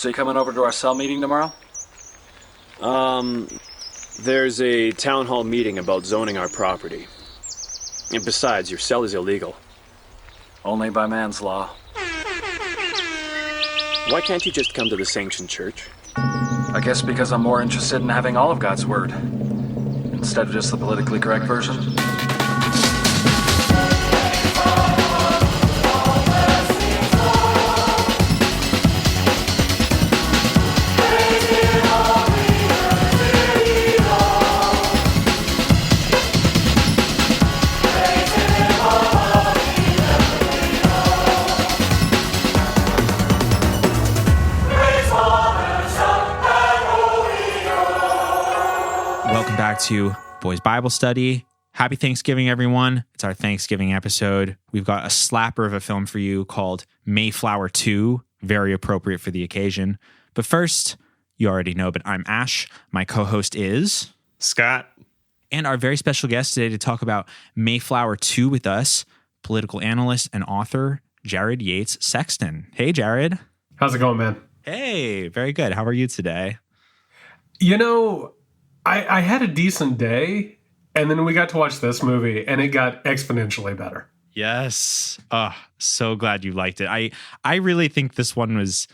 So you coming over to our cell meeting tomorrow? There's a town hall meeting about zoning our property. And besides, your cell is illegal. Only by man's law. Why can't you just come to the sanctioned church? I guess because I'm more interested in having all of God's word, instead of just the politically correct version. Welcome back to Boys Bible Study. Happy Thanksgiving, everyone. It's our Thanksgiving episode. We've got a slapper of a film for you called Mayflower II, very appropriate for the occasion. But first, you already know, but I'm Ash. My co-host is Scott. And our very special guest today to talk about Mayflower II with us, political analyst and author Jared Yates Sexton. Hey, Jared. How's it going, man? Hey, very good. How are you today? You know, I had a decent day, and then we got to watch this movie, and it got exponentially better. Yes. So glad you liked it. I really think this one was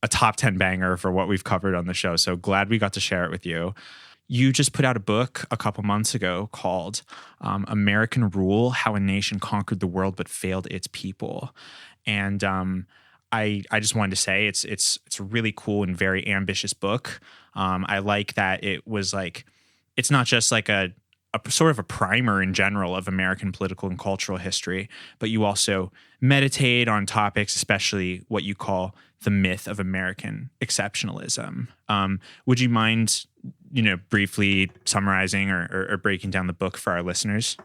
a top 10 banger for what we've covered on the show, so glad we got to share it with you. You just put out a book a couple months ago called American Rule: How a Nation Conquered the World But Failed Its People. And I just wanted to say it's a really cool and very ambitious book. I like that it was like, it's not just like a sort of a primer in general of American political and cultural history, but you also meditate on topics, especially what you call the myth of American exceptionalism. Would you mind, briefly summarizing or breaking down the book for our listeners?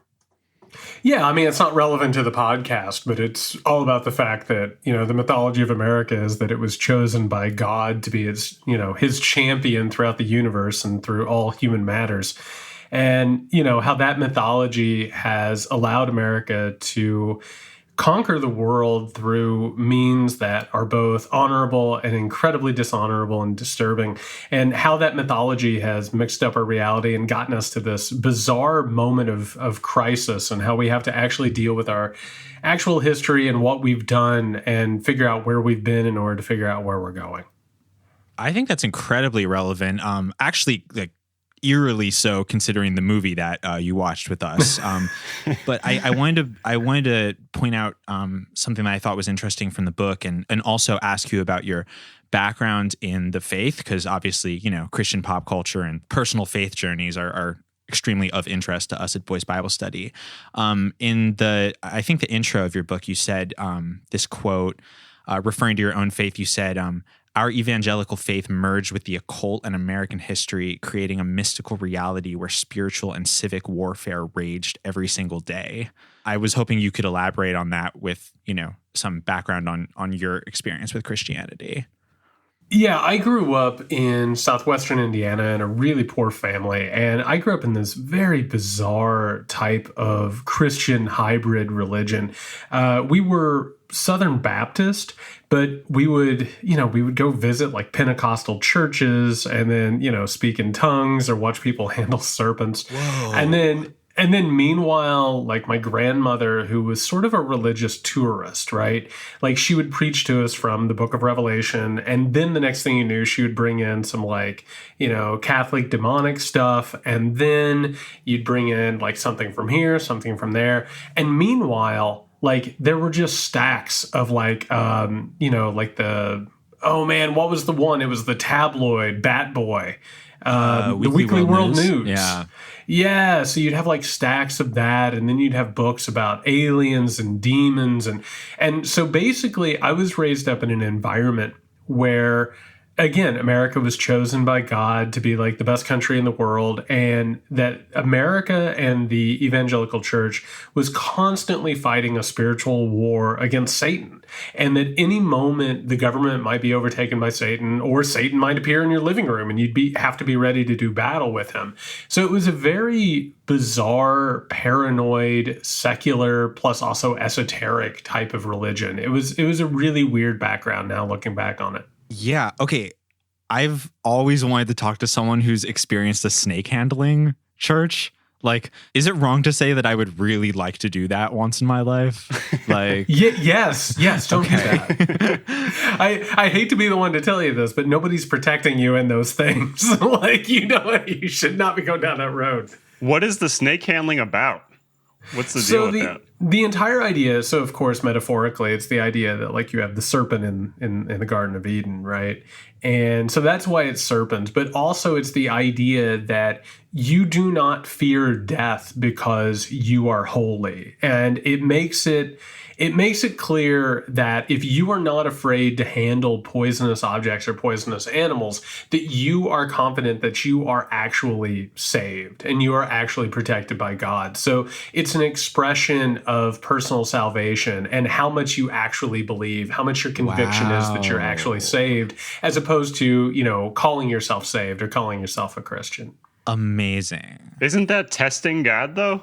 Yeah, I mean, it's not relevant to the podcast, but it's all about the fact that, the mythology of America is that it was chosen by God to be his champion throughout the universe and through all human matters. And, how that mythology has allowed America to conquer the world through means that are both honorable and incredibly dishonorable and disturbing, and how that mythology has mixed up our reality and gotten us to this bizarre moment of crisis, and how we have to actually deal with our actual history and what we've done and figure out where we've been in order to figure out where we're going. I think that's incredibly relevant. Actually, eerily so, considering the movie that you watched with us. But I wanted to point out something that I thought was interesting from the book, and also ask you about your background in the faith, because obviously, Christian pop culture and personal faith journeys are extremely of interest to us at Boys Bible Study. I think the intro of your book, you said this quote, referring to your own faith, you said, "Our evangelical faith merged with the occult and American history, creating a mystical reality where spiritual and civic warfare raged every single day." I was hoping you could elaborate on that with, some background on your experience with Christianity. Yeah, I grew up in southwestern Indiana in a really poor family, and I grew up in this very bizarre type of Christian hybrid religion. We were Southern Baptist, but we would go visit like Pentecostal churches and then, speak in tongues or watch people handle serpents. Whoa. And then meanwhile, like my grandmother, who was sort of a religious tourist, right? Like she would preach to us from the book of Revelation. And then the next thing you knew, she would bring in some Catholic demonic stuff. And then you'd bring in like something from here, something from there. And meanwhile, there were just stacks of what was the one? It was the tabloid Bat Boy, the Weekly World News. Yeah, so you'd have stacks of that, and then you'd have books about aliens and demons. And so basically I was raised up in an environment where, again, America was chosen by God to be the best country in the world, and that America and the evangelical church was constantly fighting a spiritual war against Satan, and that any moment the government might be overtaken by Satan, or Satan might appear in your living room and you'd have to be ready to do battle with him. So it was a very bizarre, paranoid, secular, plus also esoteric type of religion. It was a really weird background now looking back on it. Yeah. Okay. I've always wanted to talk to someone who's experienced a snake handling church. Like, is it wrong to say that I would really like to do that once in my life? Like, yes, don't do that. I hate to be the one to tell you this, but nobody's protecting you in those things. Like, you should not be going down that road. What is the snake handling about? What's the deal with that? The entire idea, so of course, metaphorically, it's the idea that like you have the serpent in the Garden of Eden, right? And so that's why it's serpents, but also it's the idea that you do not fear death because you are holy. And it makes it clear that if you are not afraid to handle poisonous objects or poisonous animals, that you are confident that you are actually saved and you are actually protected by God. So it's an expression of personal salvation and how much you actually believe, how much your conviction is that you're actually saved, as opposed to, calling yourself saved or calling yourself a Christian. Amazing. Isn't that testing God, though?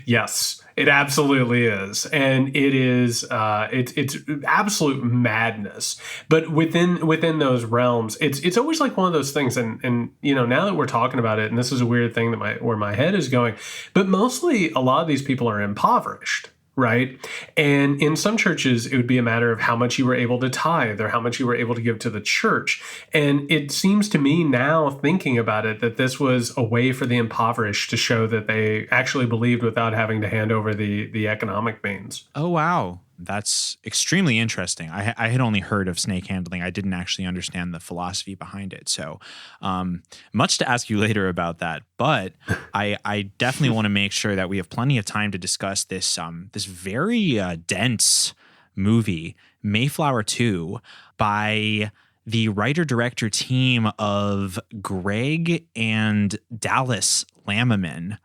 Yes, it absolutely is. And it is, it's absolute madness. But within those realms, it's always like one of those things. And now that we're talking about it, and this is a weird thing that where my head is going, but mostly a lot of these people are impoverished. Right. And in some churches, it would be a matter of how much you were able to tithe or how much you were able to give to the church. And it seems to me now, thinking about it, that this was a way for the impoverished to show that they actually believed without having to hand over the economic means. Oh, wow. That's extremely interesting. I had only heard of snake handling. I didn't actually understand the philosophy behind it. So much to ask you later about that. But I definitely want to make sure that we have plenty of time to discuss this this very dense movie, Mayflower II, by the writer-director team of Greg and Dallas Lammiman.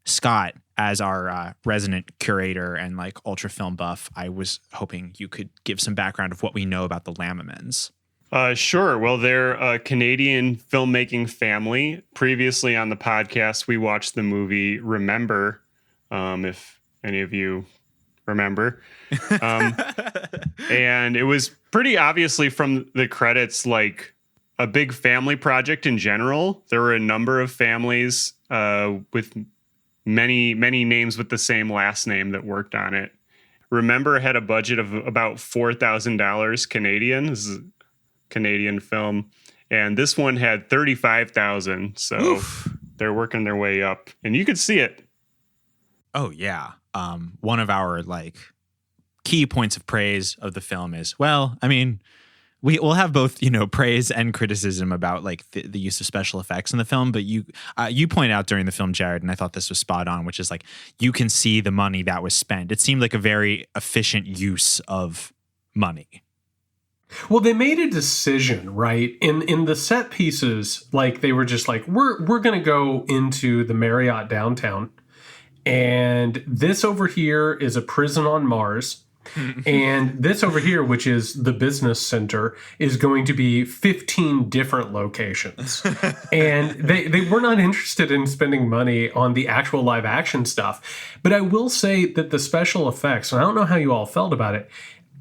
Scott, as our resident curator and like ultra film buff, I was hoping you could give some background of what we know about the Lammimans. Sure. Well, they're a Canadian filmmaking family. Previously on the podcast, we watched the movie Remember, if any of you remember. And it was pretty obviously from the credits like a big family project in general. There were a number of families with many names with the same last name that worked on it. Remember had a budget of about $4,000 Canadian. This is a Canadian film. And this one had $35,000. So Oof. They're working their way up. And you could see it. Oh, yeah. One of our like key points of praise of the film is, well, I mean, we'll have both, praise and criticism about like the use of special effects in the film. But you point out during the film, Jared, and I thought this was spot on, which is like you can see the money that was spent. It seemed like a very efficient use of money. Well, they made a decision, right? In the set pieces, like they were just like, we're going to go into the Marriott downtown. And this over here is a prison on Mars. And this over here, which is the business center, is going to be 15 different locations. And they were not interested in spending money on the actual live action stuff. But I will say that the special effects, and I don't know how you all felt about it,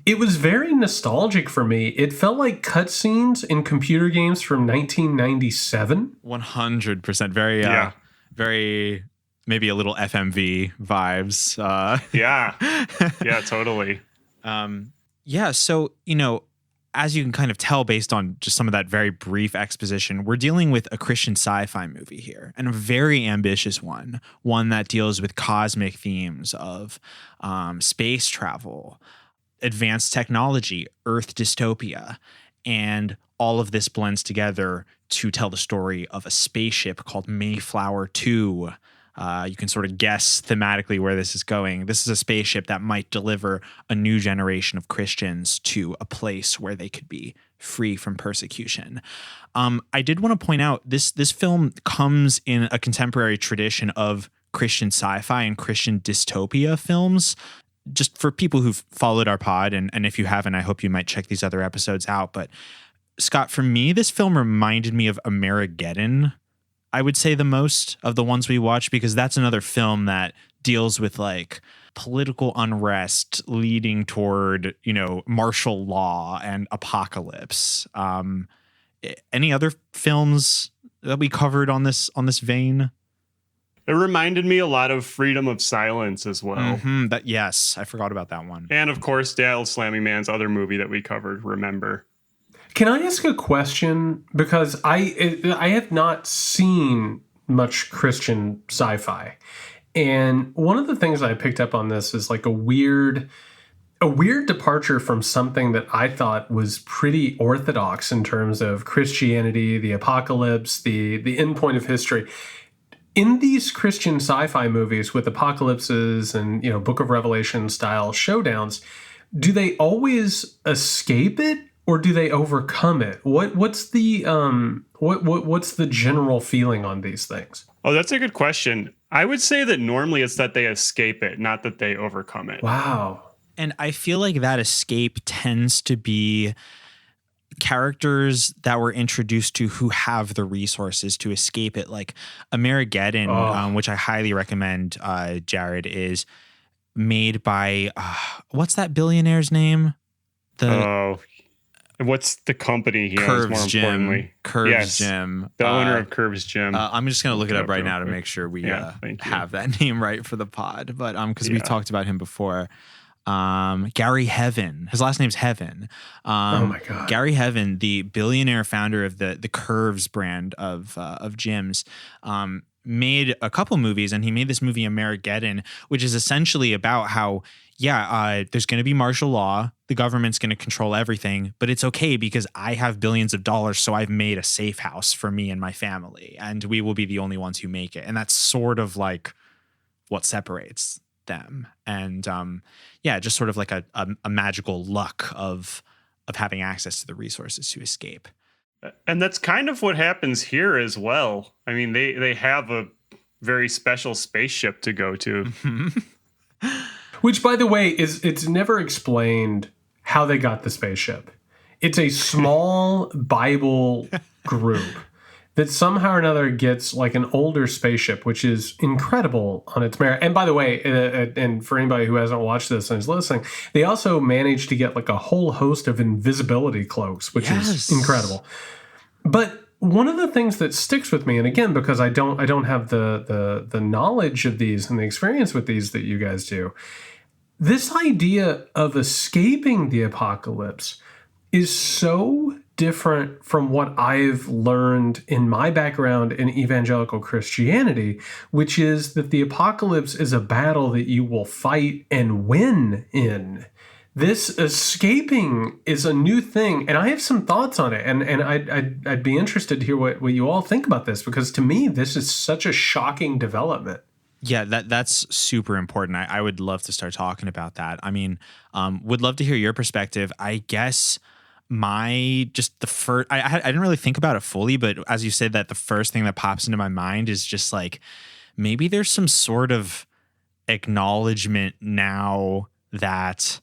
it was very nostalgic for me. It felt like cutscenes in computer games from 1997. 100%. Very, very... maybe a little FMV vibes. Yeah, totally. So, as you can kind of tell based on just some of that very brief exposition, we're dealing with a Christian sci-fi movie here, and a very ambitious one that deals with cosmic themes of space travel, advanced technology, Earth dystopia, and all of this blends together to tell the story of a spaceship called Mayflower II. You can sort of guess thematically where this is going. This is a spaceship that might deliver a new generation of Christians to a place where they could be free from persecution. I did want to point out this film comes in a contemporary tradition of Christian sci-fi and Christian dystopia films. Just for people who've followed our pod, and if you haven't, I hope you might check these other episodes out. But Scott, for me, this film reminded me of Amerigeddon, I would say, the most of the ones we watched, because that's another film that deals with like political unrest leading toward, martial law and apocalypse. Any other films that we covered on this vein? It reminded me a lot of Freedom of Silence as well. Yes, I forgot about that one. And of course, Dallas Lammiman's other movie that we covered, Remember. Can I ask a question? Because I have not seen much Christian sci-fi. And one of the things I picked up on this is like a weird departure from something that I thought was pretty orthodox in terms of Christianity, the apocalypse, the end point of history. In these Christian sci-fi movies with apocalypses and, Book of Revelation style showdowns, do they always escape it or do they overcome it? What's the general feeling on these things? Oh, that's a good question. I would say that normally it's that they escape it, not that they overcome it. Wow. And I feel like that escape tends to be characters that we're introduced to who have the resources to escape it. Like Amerigeddon, which I highly recommend, Jared, is made by, what's that billionaire's name? What's the company he Curves owns, more Gym. importantly? Curves Gym. The owner of Curves Gym. I'm just going to look it up right now to make sure we have that name right for the pod. But because we talked about him before. Gary Heaven. His last name's Heaven. Oh my God. Gary Heaven, the billionaire founder of the Curves brand of gyms, made a couple movies, and he made this movie Amerigeddon, which is essentially about how there's going to be martial law. The government's going to control everything, but it's okay because I have billions of dollars, so I've made a safe house for me and my family, and we will be the only ones who make it. And that's sort of like what separates them. And just sort of like a magical luck of having access to the resources to escape. And that's kind of what happens here as well. I mean, they have a very special spaceship to go to. Which, by the way, it's never explained how they got the spaceship. It's a small Bible group that somehow or another gets like an older spaceship, which is incredible on its merit. And by the way, and for anybody who hasn't watched this and is listening, they also managed to get like a whole host of invisibility cloaks, which is incredible. But one of the things that sticks with me, and again, because I don't have the knowledge of these and the experience with these that you guys do, this idea of escaping the apocalypse is so different from what I've learned in my background in evangelical Christianity, which is that the apocalypse is a battle that you will fight and win in. This escaping is a new thing, and I have some thoughts on it, and I'd be interested to hear what you all think about this, because to me, this is such a shocking development. Yeah, that's super important. I would love to start talking about that. I mean, would love to hear your perspective. I guess I didn't really think about it fully, but as you said, that the first thing that pops into my mind is just like, maybe there's some sort of acknowledgement now that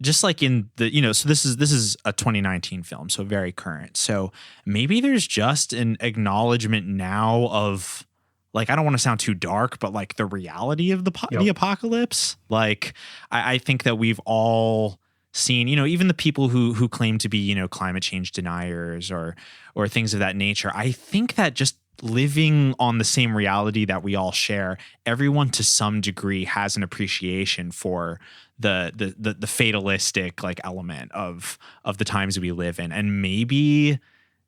just like in the, so this is a 2019 film, so very current. So maybe there's just an acknowledgement now of, like, I don't want to sound too dark, but like the reality of the apocalypse. Like, I think that we've all seen, even the people who claim to be, climate change deniers or things of that nature. I think that just living on the same reality that we all share, everyone to some degree has an appreciation for the fatalistic like element of the times we live in. And maybe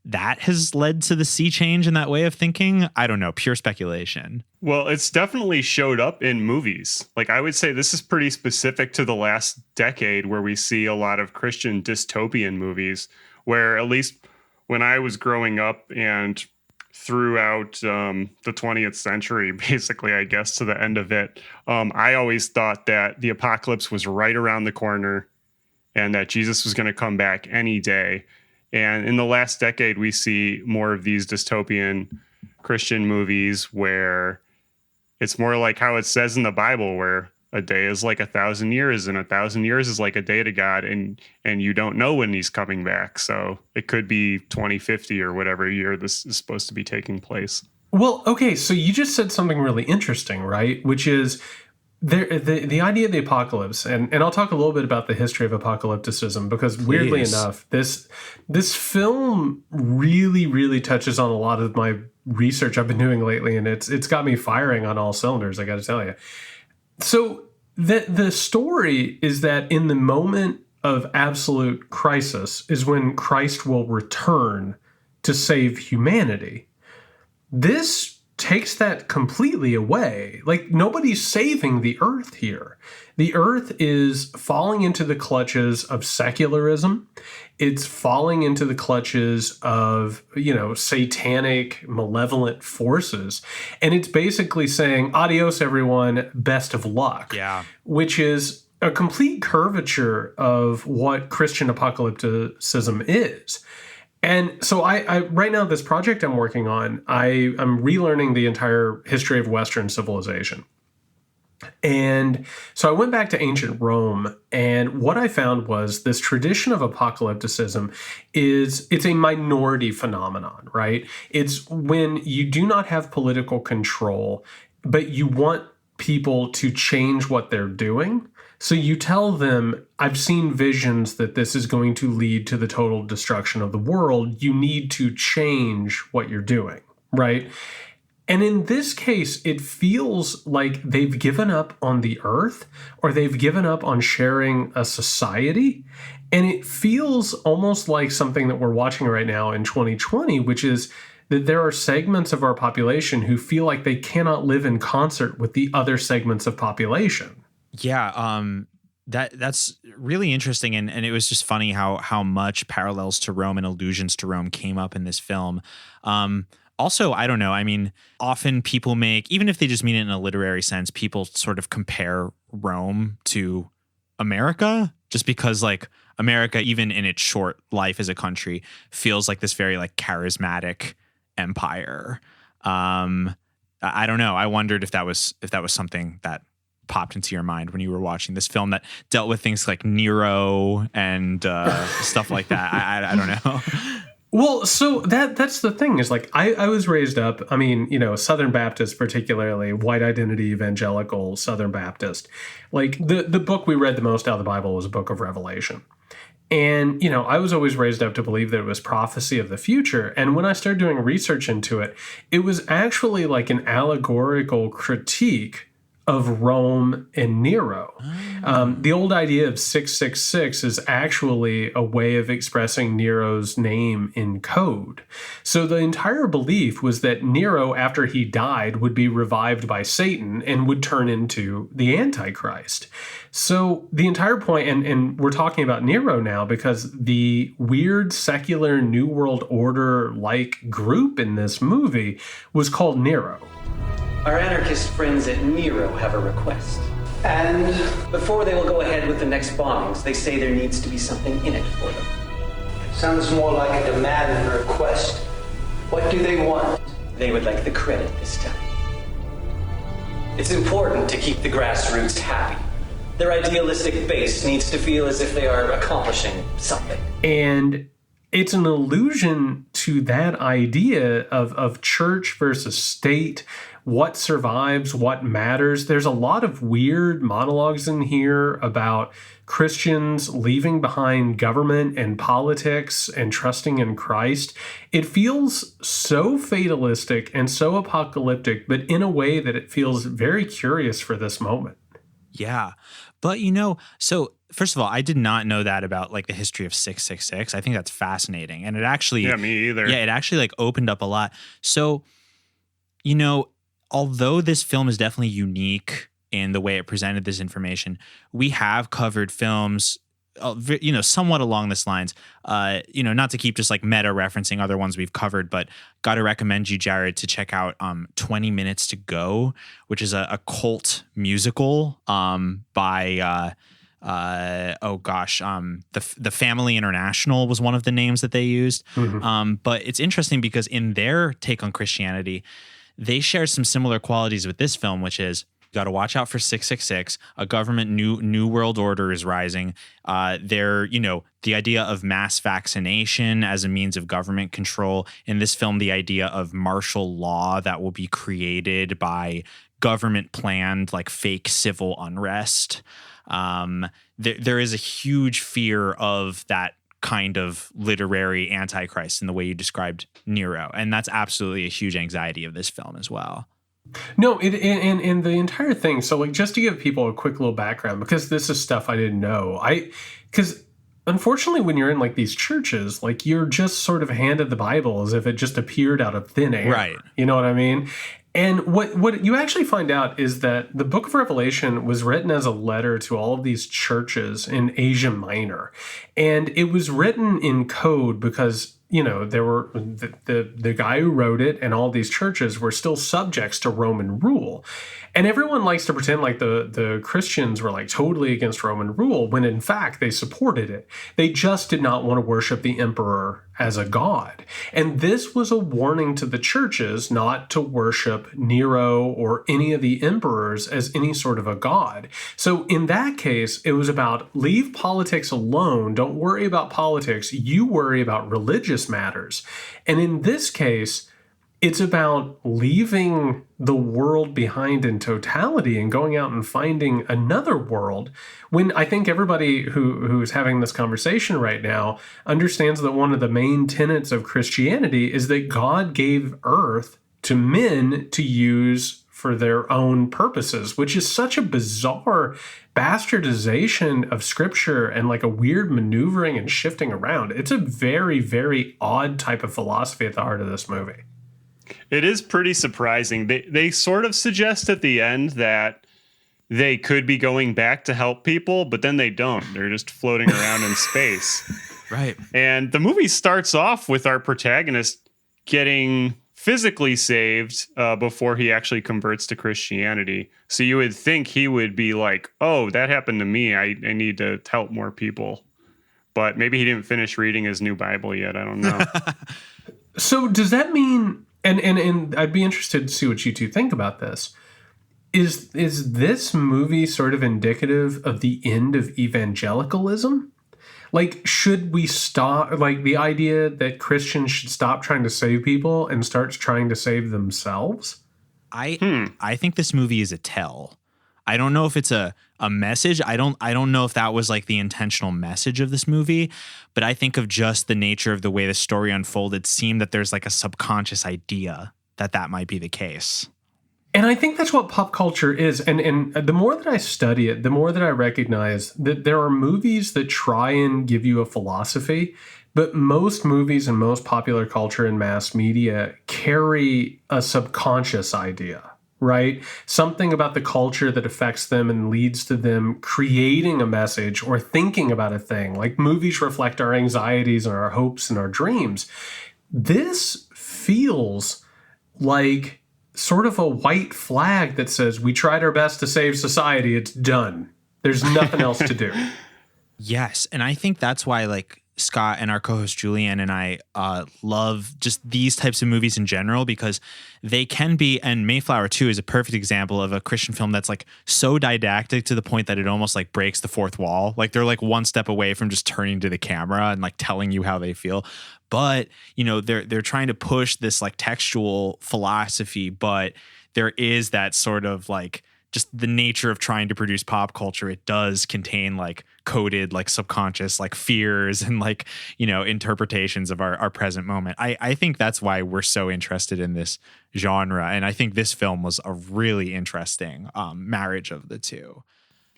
that has led to the sea change in that way of thinking. I don't know, pure speculation. Well, it's definitely showed up in movies. Like, I would say this is pretty specific to the last decade, where we see a lot of Christian dystopian movies, where at least when I was growing up and throughout the 20th century, basically, I guess, to the end of it, I always thought that the apocalypse was right around the corner and that Jesus was going to come back any day. And in the last decade, we see more of these dystopian Christian movies where it's more like how it says in the Bible, where a day is like 1,000 years and 1,000 years is like a day to God. And you don't know when he's coming back. So it could be 2050 or whatever year this is supposed to be taking place. Well, okay, so you just said something really interesting, right? Which is the idea of the apocalypse, and I'll talk a little bit about the history of apocalypticism, because weirdly enough, this film really, really touches on a lot of my research I've been doing lately, and it's got me firing on all cylinders, I got to tell you. So the story is that in the moment of absolute crisis is when Christ will return to save humanity. This takes that completely away. Like, nobody's saving the earth here. The earth is falling into the clutches of secularism. It's falling into the clutches of, satanic, malevolent forces. And it's basically saying, adios, everyone, best of luck. Yeah. Which is a complete curvature of what Christian apocalypticism is. And so I right now, this project I'm working on, I'm relearning the entire history of Western civilization. And so I went back to ancient Rome, and what I found was this tradition of apocalypticism it's a minority phenomenon, right? It's when you do not have political control, but you want people to change what they're doing. So you tell them, I've seen visions that this is going to lead to the total destruction of the world. You need to change what you're doing, right? And in this case, it feels like they've given up on the earth, or they've given up on sharing a society. And it feels almost like something that we're watching right now in 2020, which is that there are segments of our population who feel like they cannot live in concert with the other segments of population. Yeah, that's really interesting, and it was just funny how much parallels to Rome and allusions to Rome came up in this film. Also, I don't know. I mean, often people even if they just mean it in a literary sense, people sort of compare Rome to America, just because like America, even in its short life as a country, feels like this very like charismatic empire. I don't know. I wondered if that was something that popped into your mind when you were watching this film that dealt with things like Nero and stuff like that. I don't know. Well, so that's the thing is like I was raised up, I mean, Southern Baptist, particularly white identity evangelical Southern Baptist. Like the book we read the most out of the Bible was a book of Revelation. And, I was always raised up to believe that it was prophecy of the future. And when I started doing research into it, it was actually like an allegorical critique of Rome and Nero. The old idea of 666 is actually a way of expressing Nero's name in code. So the entire belief was that Nero, after he died, would be revived by Satan and would turn into the Antichrist. So the entire point, and we're talking about Nero now because the weird secular New World Order-like group in this movie was called Nero. Our anarchist friends at Nero have a request. And before they will go ahead with the next bombings, they say there needs to be something in it for them. Sounds more like a demand than a request. What do they want? They would like the credit this time. It's important to keep the grassroots happy. Their idealistic base needs to feel as if they are accomplishing something. And it's an allusion to that idea of church versus state, what survives, what matters. There's a lot of weird monologues in here about Christians leaving behind government and politics and trusting in Christ. It feels so fatalistic and so apocalyptic, but in a way that it feels very curious for this moment. Yeah. But, so first of all, I did not know that about like the history of 666. I think that's fascinating. And it actually, yeah, me either. Yeah, it actually like opened up a lot. So, although this film is definitely unique in the way it presented this information, we have covered films, somewhat along this lines, not to keep just like meta referencing other ones we've covered, but got to recommend you, Jared, to check out 20 Minutes to Go, which is a cult musical by the Family International was one of the names that they used. Mm-hmm. But it's interesting because in their take on Christianity, they share some similar qualities with this film, which is you got to watch out for 666. A government new world order is rising. The idea of mass vaccination as a means of government control. In this film, the idea of martial law that will be created by government planned like fake civil unrest. There is a huge fear of that kind of literary antichrist in the way you described Nero, and that's absolutely a huge anxiety of this film as well. No, in the entire thing. So, like, just to give people a quick little background, because this is stuff I didn't know. Because unfortunately, when you're in like these churches, like you're just sort of handed the Bible as if it just appeared out of thin air. Right. You know what I mean? And what you actually find out is that the Book of Revelation was written as a letter to all of these churches in Asia Minor. And it was written in code because, you know, there were the guy who wrote it and all these churches were still subjects to Roman rule. And everyone likes to pretend like the Christians were like totally against Roman rule when in fact they supported it. They just did not want to worship the emperor as a god. And this was a warning to the churches not to worship Nero or any of the emperors as any sort of a god. So in that case, it was about leave politics alone. Don't worry about politics. You worry about religious matters. And in this case, it's about leaving the world behind in totality and going out and finding another world, when I think everybody who's having this conversation right now understands that one of the main tenets of Christianity is that God gave earth to men to use for their own purposes, which is such a bizarre bastardization of scripture and like a weird maneuvering and shifting around. It's a very, very odd type of philosophy at the heart of this movie. It is pretty surprising. They sort of suggest at the end that they could be going back to help people, but then they don't. They're just floating around in space. Right. And the movie starts off with our protagonist getting physically saved before he actually converts to Christianity. So you would think he would be like, oh, that happened to me. I need to help more people. But maybe he didn't finish reading his new Bible yet. I don't know. So does that mean... And I'd be interested to see what you two think about this. Is this movie sort of indicative of the end of evangelicalism? Like, should we stop, like the idea that Christians should stop trying to save people and start trying to save themselves? I think this movie is a tell. I don't know if it's a message. I don't know if that was like the intentional message of this movie, but I think of just the nature of the way the story unfolded, seemed that there's like a subconscious idea that might be the case. And I think that's what pop culture is. And the more that I study it, the more that I recognize that there are movies that try and give you a philosophy, but most movies and most popular culture and mass media carry a subconscious idea. Right? Something about the culture that affects them and leads to them creating a message or thinking about a thing. Like movies reflect our anxieties and our hopes and our dreams. This feels like sort of a white flag that says we tried our best to save society. It's done. There's nothing else to do. Yes. And I think that's why like Scott and our co-host Julianne and I love just these types of movies in general, because they can be, and Mayflower II is a perfect example of a Christian film that's like so didactic to the point that it almost like breaks the fourth wall. Like they're like one step away from just turning to the camera and like telling you how they feel. But, you know, they're trying to push this like textual philosophy, but there is that sort of like just the nature of trying to produce pop culture. It does contain like coded, like subconscious, like fears and like, you know, interpretations of our present moment. I think that's why we're so interested in this genre. And I think this film was a really interesting marriage of the two.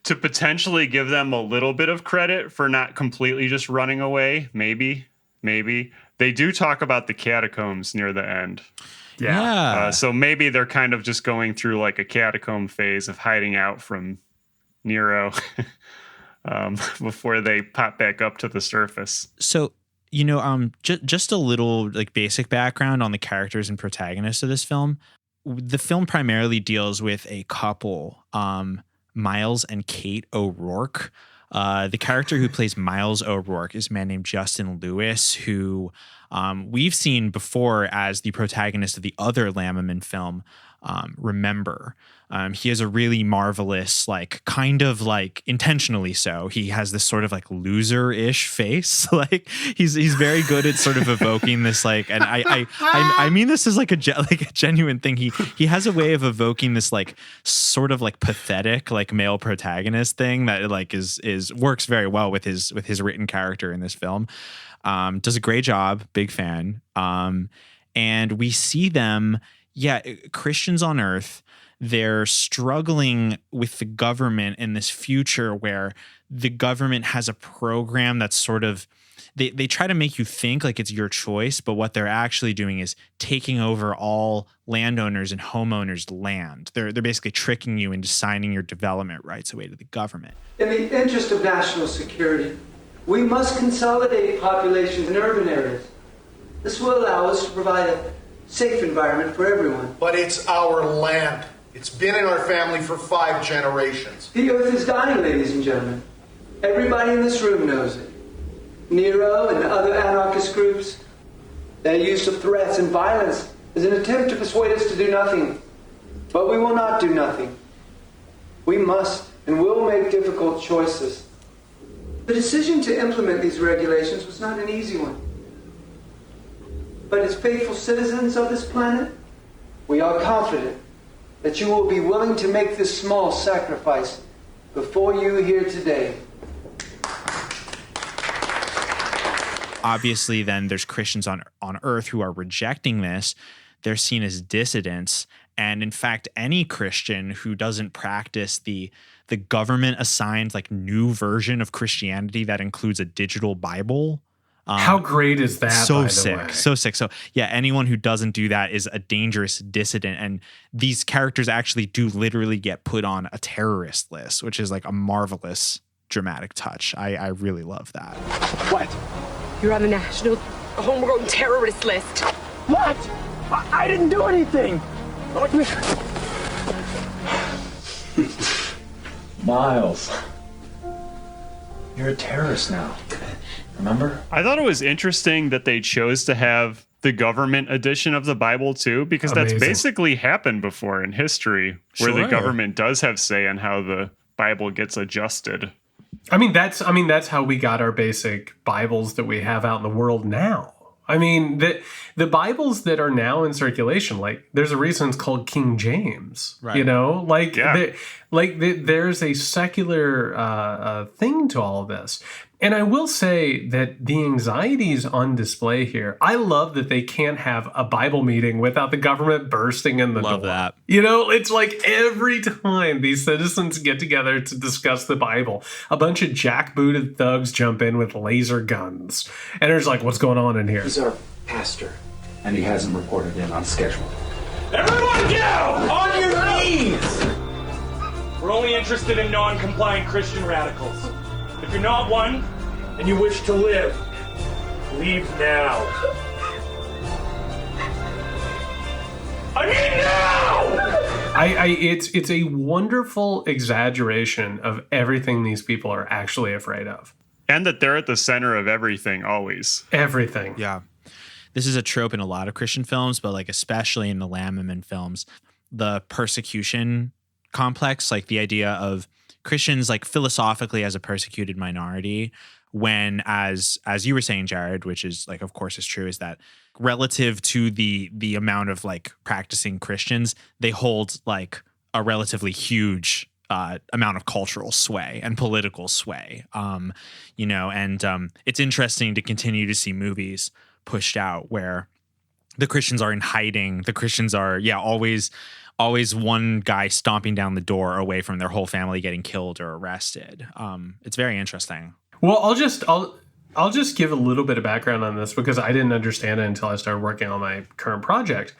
To potentially give them a little bit of credit for not completely just running away, maybe. They do talk about the catacombs near the end. Yeah. So maybe they're kind of just going through like a catacomb phase of hiding out from Nero before they pop back up to the surface. So, you know, just a little like basic background on the characters and protagonists of this film. The film primarily deals with a couple, Miles and Kate O'Rourke. The character who plays Miles O'Rourke is a man named Justin Lewis, who we've seen before as the protagonist of the other Lammiman film, remember. He has a really marvelous, like, kind of like intentionally so. He has this sort of like loser-ish face. Like he's very good at sort of evoking this, like, and I mean this is like a genuine thing. He has a way of evoking this like sort of like pathetic like male protagonist thing that like is works very well with his written character in this film. Does a great job. Big fan. And we see them, Christians on Earth. They're struggling with the government in this future where the government has a program that's sort of, they try to make you think like it's your choice, but what they're actually doing is taking over all landowners and homeowners' land. They're basically tricking you into signing your development rights away to the government. In the interest of national security, we must consolidate populations in urban areas. This will allow us to provide a safe environment for everyone. But it's our land. It's been in our family for 5 generations. The earth is dying, ladies and gentlemen. Everybody in this room knows it. Nero and other anarchist groups, their use of threats and violence is an attempt to persuade us to do nothing. But we will not do nothing. We must and will make difficult choices. The decision to implement these regulations was not an easy one. But as faithful citizens of this planet, we are confident that you will be willing to make this small sacrifice before you here today. Obviously, then there's Christians on Earth who are rejecting this. They're seen as dissidents. And in fact, any Christian who doesn't practice the government assigned like new version of Christianity that includes a digital Bible. How great is that? So sick. So sick. So yeah, anyone who doesn't do that is a dangerous dissident. And these characters actually do literally get put on a terrorist list, which is like a marvelous dramatic touch. I really love that. What? You're on the national homegrown terrorist list. What? I didn't do anything. Miles, you're a terrorist now. Remember? I thought it was interesting that they chose to have the government edition of the Bible too, because that's basically happened before in history, where the government does have say on how the Bible gets adjusted. I mean, that's how we got our basic Bibles that we have out in the world now. I mean, the Bibles that are now in circulation, like there's a reason it's called King James, right? You know, like, there's a secular thing to all of this. And I will say that the anxiety is on display here. I love that they can't have a Bible meeting without the government bursting in the door. Love that. You know, it's like every time these citizens get together to discuss the Bible, a bunch of jackbooted thugs jump in with laser guns. And there's like, what's going on in here? He's our pastor, and he hasn't reported in on schedule. Everyone down! On your knees! We're only interested in non-compliant Christian radicals. If you're not one, and you wish to live, leave now. I mean now! It's a wonderful exaggeration of everything these people are actually afraid of. And that they're at the center of everything, always. Everything. Yeah. This is a trope in a lot of Christian films, but like especially in the Lammiman films, the persecution complex, like the idea of Christians like philosophically as a persecuted minority, when as you were saying, Jared, which is like, of course is true, is that relative to the amount of like practicing Christians, they hold like a relatively huge amount of cultural sway and political sway. You know, and it's interesting to continue to see movies pushed out where the Christians are in hiding. The Christians are, always one guy stomping down the door away from their whole family getting killed or arrested. It's very interesting. Well, I'll just give a little bit of background on this because I didn't understand it until I started working on my current project.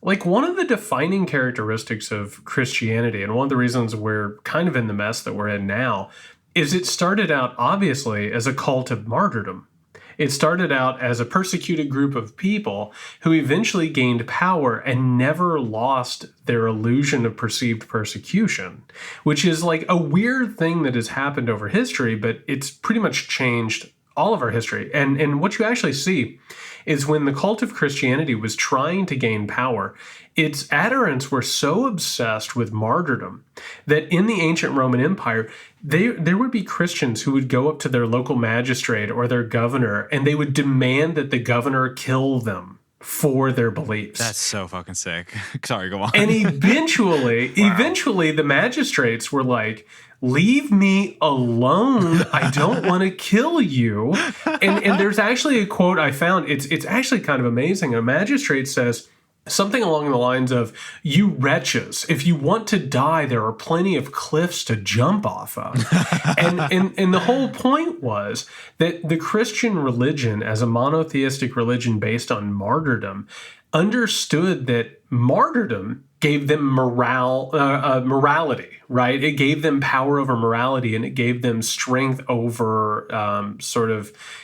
Like, one of the defining characteristics of Christianity, and one of the reasons we're kind of in the mess that we're in now, is it started out obviously as a cult of martyrdom. It started out as a persecuted group of people who eventually gained power and never lost their illusion of perceived persecution, which is like a weird thing that has happened over history, but it's pretty much changed all of our history. And what you actually see is when the cult of Christianity was trying to gain power, its adherents were so obsessed with martyrdom that in the ancient Roman Empire, there would be Christians who would go up to their local magistrate or their governor, and they would demand that the governor kill them for their beliefs. That's so fucking sick. Sorry, go on. And eventually the magistrates were like, leave me alone. I don't want to kill you. And there's actually a quote I found. It's actually kind of amazing. A magistrate says something along the lines of, you wretches, if you want to die, there are plenty of cliffs to jump off of. and the whole point was that the Christian religion, as a monotheistic religion based on martyrdom, understood that martyrdom gave them morality, right? It gave them power over morality, and it gave them strength over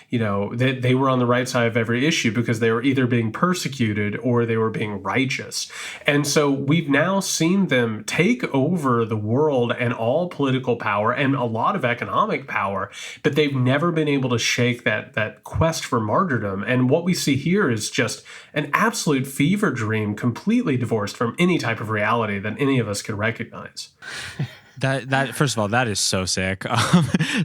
that they were on the right side of every issue because they were either being persecuted or they were being righteous. And so we've now seen them take over the world and all political power and a lot of economic power, but they've never been able to shake that quest for martyrdom. And what we see here is just an absolute fever dream, completely divorced from any type of reality that any of us could recognize. That first of all, that is so sick.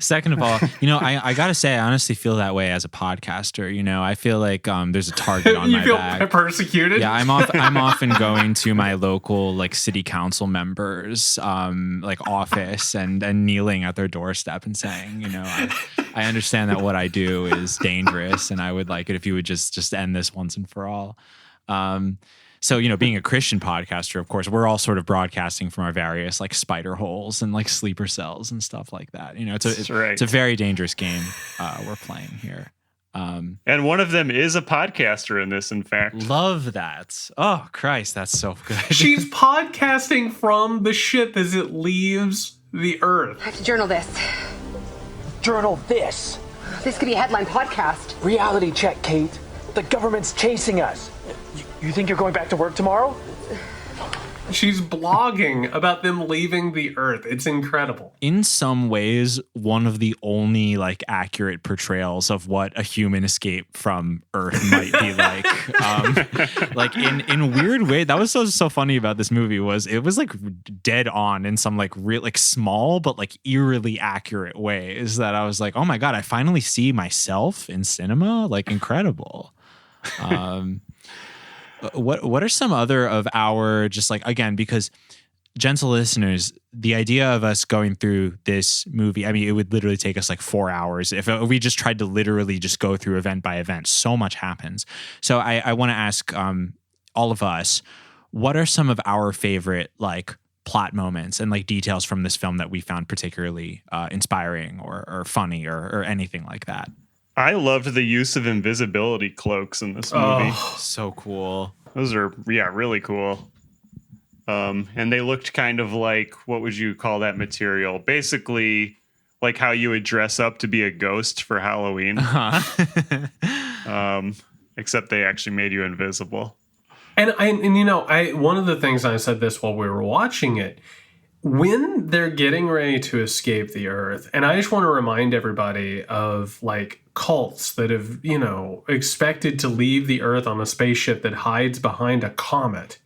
Second of all, I gotta say, I honestly feel that way as a podcaster. I feel like there's a target on my back. You feel persecuted? Yeah, I'm often going to my local city council members office and kneeling at their doorstep and saying, I understand that what I do is dangerous, and I would like it if you would just end this once and for all. So, being a Christian podcaster, of course, we're all sort of broadcasting from our various spider holes and sleeper cells and stuff like that. It's a very dangerous game we're playing here. And one of them is a podcaster in this, in fact. Love that. Oh, Christ, that's so good. She's podcasting from the ship as it leaves the Earth. I have to journal this. Journal this. This could be a headline podcast. Reality check, Kate. The government's chasing us. You think you're going back to work tomorrow? She's blogging about them leaving the Earth. It's incredible. In some ways, one of the only accurate portrayals of what a human escape from Earth might be like. In weird way, that was so funny about this movie was it was dead on in some real small but eerily accurate ways that I was like, oh my God, I finally see myself in cinema. Incredible. What are some other of our again, because gentle listeners, the idea of us going through this movie, I mean, it would literally take us 4 hours if we just tried to literally just go through event by event. So much happens. So I want to ask all of us, what are some of our favorite plot moments and details from this film that we found particularly inspiring or funny or anything like that? I loved the use of invisibility cloaks in this movie. Oh, so cool. Those are, really cool. And they looked kind of what would you call that material? Basically, how you would dress up to be a ghost for Halloween. Except they actually made you invisible. And one of the things I said this while we were watching it, when they're getting ready to escape the Earth, and I just want to remind everybody of cults that have, expected to leave the Earth on a spaceship that hides behind a comet.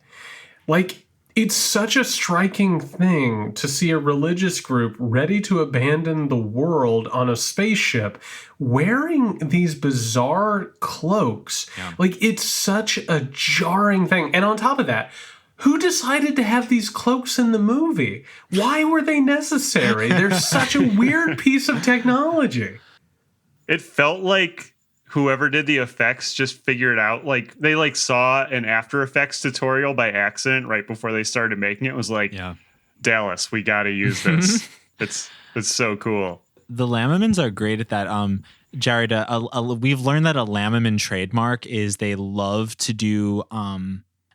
It's such a striking thing to see a religious group ready to abandon the world on a spaceship wearing these bizarre cloaks. Yeah. It's such a jarring thing. And on top of that, who decided to have these cloaks in the movie? Why were they necessary? They're such a weird piece of technology. It felt like whoever did the effects just figured out, they saw an After Effects tutorial by accident right before they started making it. It was Dallas, we got to use this. It's so cool. The Lammimans are great at that. Jared, we've learned that a Lammiman trademark is they love to do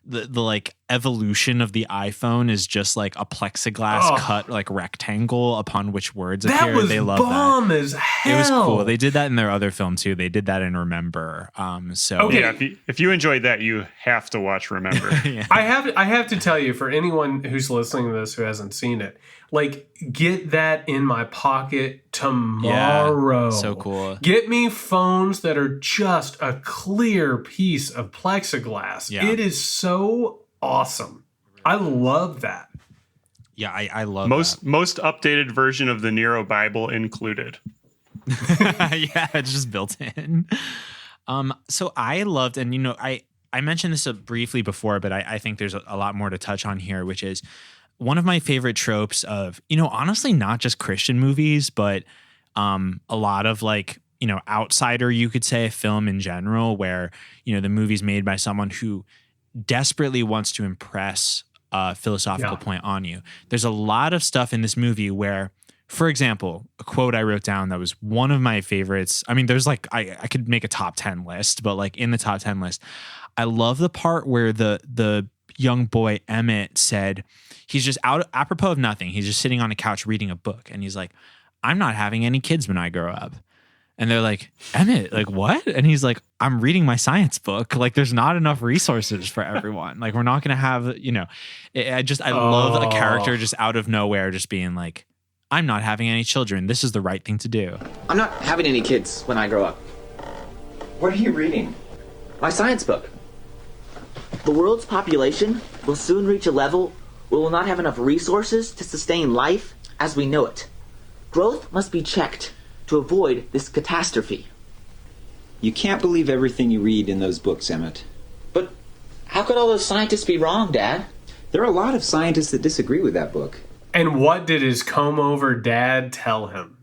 the like evolution of the iPhone is just like a plexiglass cut like rectangle upon which words appear. Was they love bomb that. As hell. It was cool. They did that in their other film too. They did that in Remember. If you enjoyed that, you have to watch Remember. Yeah. I have to tell you, for anyone who's listening to this who hasn't seen it, like, get that in my pocket tomorrow. Yeah, so cool. Get me phones that are just a clear piece of plexiglass. Yeah. It is so awesome. I love that. Yeah, I love most that. Most updated version of the Nero Bible included. Yeah, it's just built in. So I loved, and I mentioned this briefly before, but I think there's a lot more to touch on here, which is one of my favorite tropes of, honestly, not just Christian movies, but a lot of like, outsider, you could say, film in general, where, the movie's made by someone who desperately wants to impress a philosophical point on you. There's a lot of stuff in this movie where, for example, a quote I wrote down that was one of my favorites. I mean, there's like, I could make a top 10 list, but like in the top 10 list, I love the part where the young boy Emmett said, he's just apropos of nothing. He's just sitting on a couch reading a book. And he's like, I'm not having any kids when I grow up. And they're like, Emmett, like what? And he's like, I'm reading my science book. Like there's not enough resources for everyone. Like we're not going to have, I love a character just out of nowhere, just being like, I'm not having any children. This is the right thing to do. I'm not having any kids when I grow up. What are you reading? My science book. The world's population will soon reach a level where we'll not have enough resources to sustain life as we know it. Growth must be checked to avoid this catastrophe. You can't believe everything you read in those books, Emmett. But how could all those scientists be wrong, Dad? There are a lot of scientists that disagree with that book. And what did his comb-over dad tell him?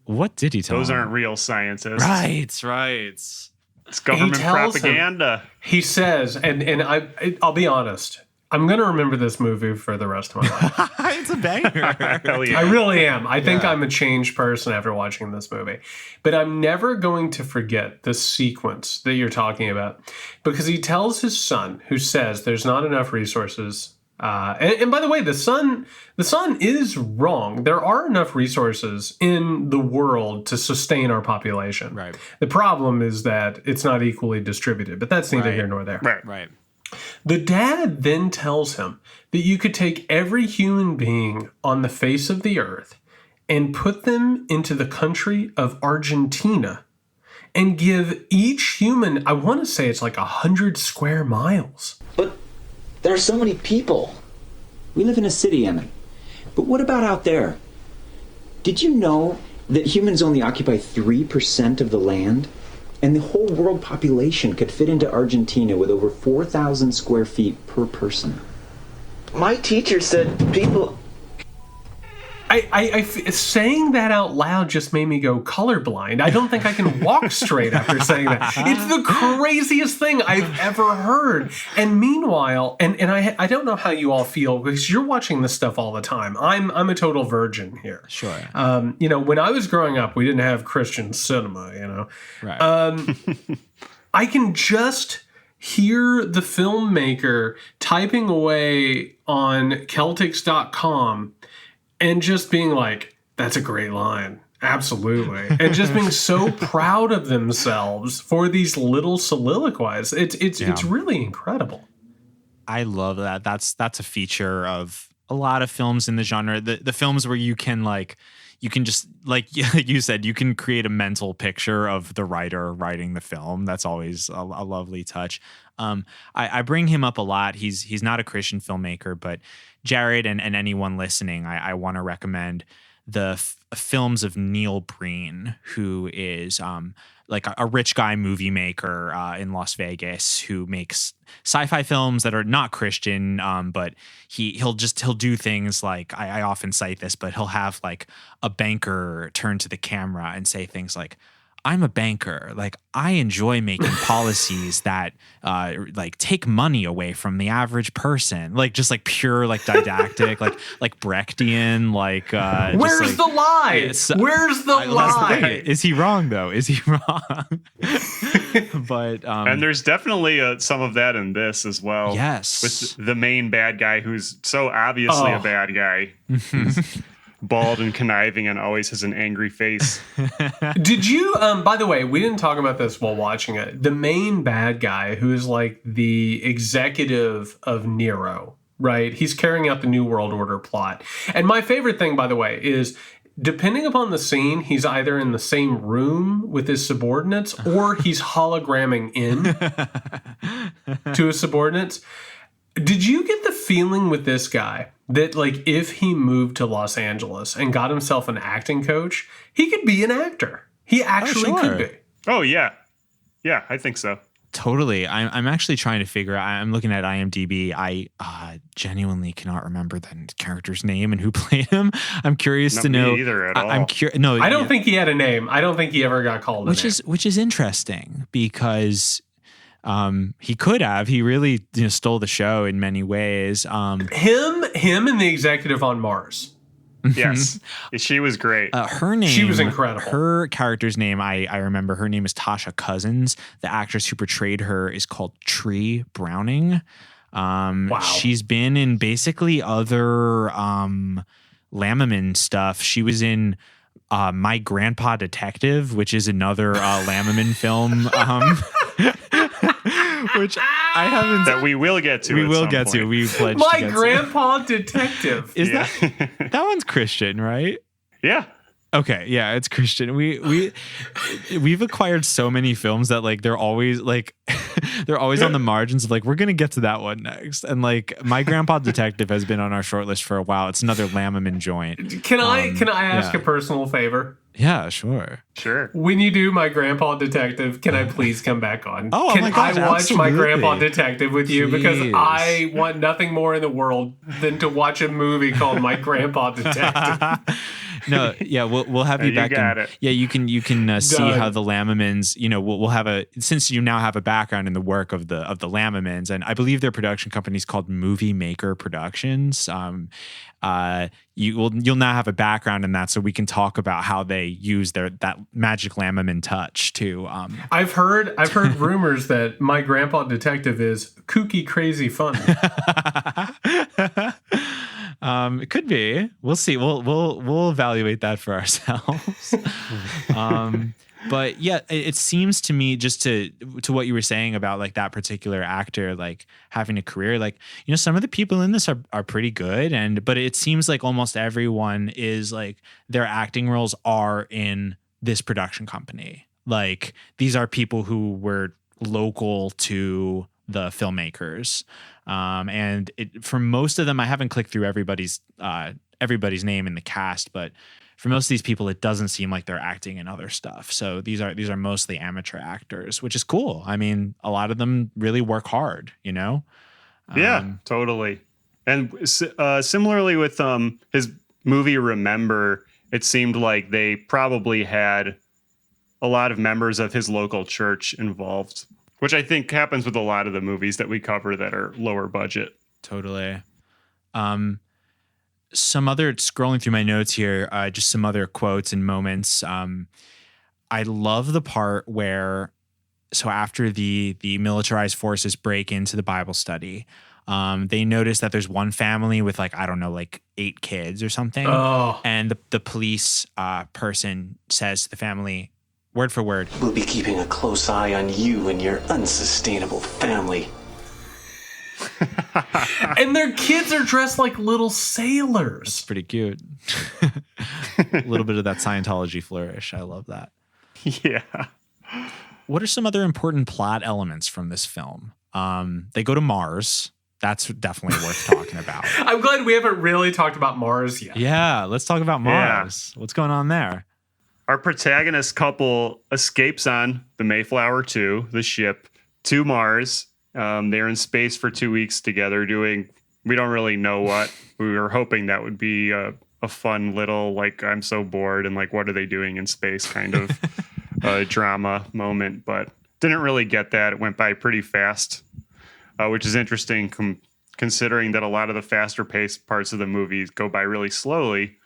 What did he tell him? Those aren't real scientists. Right. It's government propaganda. He says, and I'll be honest, I'm going to remember this movie for the rest of my life. It's a banger. Hell yeah. I really am. I think I'm a changed person after watching this movie. But I'm never going to forget the sequence that you're talking about, because he tells his son, who says there's not enough resources. And by the way, the son is wrong. There are enough resources in the world to sustain our population. Right. The problem is that it's not equally distributed, but that's neither here nor there. Right. The dad then tells him that you could take every human being on the face of the earth and put them into the country of Argentina and give each human, I want to say it's like 100 square miles. But there are so many people. We live in a city, Emmett. But what about out there? Did you know that humans only occupy 3% of the land? And the whole world population could fit into Argentina with over 4,000 square feet per person. My teacher said people... Saying that out loud just made me go colorblind. I don't think I can walk straight after saying that. It's the craziest thing I've ever heard. And meanwhile, and I don't know how you all feel, because you're watching this stuff all the time. I'm a total virgin here. Sure. When I was growing up, we didn't have Christian cinema. Right. I can just hear the filmmaker typing away on Celtics.com and just being like, that's a great line. Absolutely. And just being so proud of themselves for these little soliloquies. It's really incredible. I love that. That's a feature of a lot of films in the genre. The films where you can just, like you said, you can create a mental picture of the writer writing the film. That's always a lovely touch. I bring him up a lot. He's not a Christian filmmaker, but Jared and anyone listening, I want to recommend the films of Neil Breen, who is like a rich guy movie maker in Las Vegas who makes sci-fi films that are not Christian, but he'll do things like, I often cite this, but he'll have like a banker turn to the camera and say things like, I'm a banker. Like, I enjoy making policies that like take money away from the average person. Like, just like pure, like didactic, like Brechtian, like where's the lie? Where's the lie? Is he wrong though? Is he wrong? But and there's definitely some of that in this as well. Yes, with the main bad guy who's so obviously a bad guy. He's bald and conniving and always has an angry face. Did you by the way, we didn't talk about this while watching it. The main bad guy, who is like the executive of Nero, right? He's carrying out the New World Order plot. And my favorite thing, by the way, is depending upon the scene, he's either in the same room with his subordinates or he's hologramming in to his subordinates. Did you get the feeling with this guy that, like, if he moved to Los Angeles and got himself an acting coach, he could be an actor? He actually could be. Oh, yeah. Yeah, I think so. Totally. I'm actually trying to figure out. I'm looking at IMDb. I genuinely cannot remember the character's name and who played him. I'm curious to know. Me either at all. I'm curious. No, I don't think he had a name. I don't think he ever got called. Which is interesting because he could have. He really stole the show in many ways. Him and the executive on Mars. Yes, she was great. Her name, she was incredible. Her character's name, I remember. Her name is Tasha Cousins. The actress who portrayed her is called Tree Browning. Wow. She's been in basically other Lammiman stuff. She was in My Grandpa Detective, which is another Lammiman film. Which I haven't. That we will get to. We will get to. We pledged. My Grandpa Detective. Is that one's Christian, right? Yeah. Okay, yeah, it's Christian. We've acquired so many films that like they're always on the margins of like we're gonna get to that one next. And like My Grandpa Detective has been on our short list for a while. It's another Lammiman joint. Can I ask a personal favor? Yeah, sure. When you do My Grandpa Detective, can I please come back on? Oh, can my gosh, I watch absolutely. My Grandpa Detective with you? Because Jeez. I want nothing more in the world than to watch a movie called My Grandpa Detective. No, yeah, we'll have you back. You got it. Yeah, you can see how the Lammimans. We'll have since you now have a background in the work of the Lammimans, and I believe their production company is called Movie Maker Productions. You'll now have a background in that, so we can talk about how they use that magic Lammiman touch to. I've heard rumors that My Grandpa Detective is kooky, crazy fun. It could be. We'll see. We'll evaluate that for ourselves. But yeah, it seems to me, just to what you were saying about like that particular actor, like having a career, like, some of the people in this are pretty good. But it seems like almost everyone is like their acting roles are in this production company. Like these are people who were local to the filmmakers. And for most of them, I haven't clicked through everybody's name in the cast, but for most of these people, it doesn't seem like they're acting in other stuff. So these are mostly amateur actors, which is cool. I mean, a lot of them really work hard, Yeah, totally. And similarly with his movie Remember, it seemed like they probably had a lot of members of his local church involved, which I think happens with a lot of the movies that we cover that are lower budget. Totally. Some other, scrolling through my notes here, just some other quotes and moments. I love the part where, so after the militarized forces break into the Bible study, they notice that there's one family with like 8 kids or something. Oh. And the police person says to the family, word for word, "We'll be keeping a close eye on you and your unsustainable family." And their kids are dressed like little sailors. It's pretty cute. A little bit of that Scientology flourish. I love that. Yeah. What are some other important plot elements from this film? They go to Mars. That's definitely worth talking about. I'm glad we haven't really talked about Mars yet. Yeah, let's talk about Mars. Yeah. What's going on there? Our protagonist couple escapes on the Mayflower II, the ship, to Mars. They're in space for 2 weeks together doing, we don't really know what. We were hoping that would be a fun little, like, I'm so bored and like, what are they doing in space kind of drama moment, but didn't really get that. It went by pretty fast, which is interesting considering that a lot of the faster paced parts of the movies go by really slowly.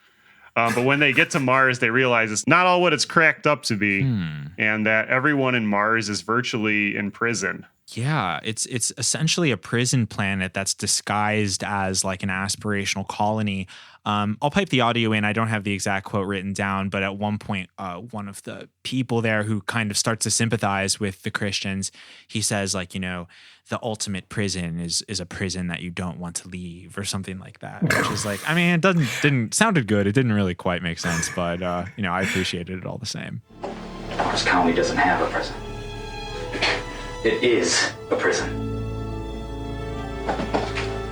But when they get to Mars, they realize it's not all what it's cracked up to be, and that everyone in Mars is virtually in prison. Yeah, it's essentially a prison planet that's disguised as like an aspirational colony. I'll pipe the audio in. I don't have the exact quote written down, but at one point, one of the people there who kind of starts to sympathize with the Christians, he says, like, you know, the ultimate prison is a prison that you don't want to leave, or something like that. Which is like, I mean, it didn't sounded good. It didn't really quite make sense, but you know, I appreciated it all the same. Mars Colony doesn't have a prison. It is a prison.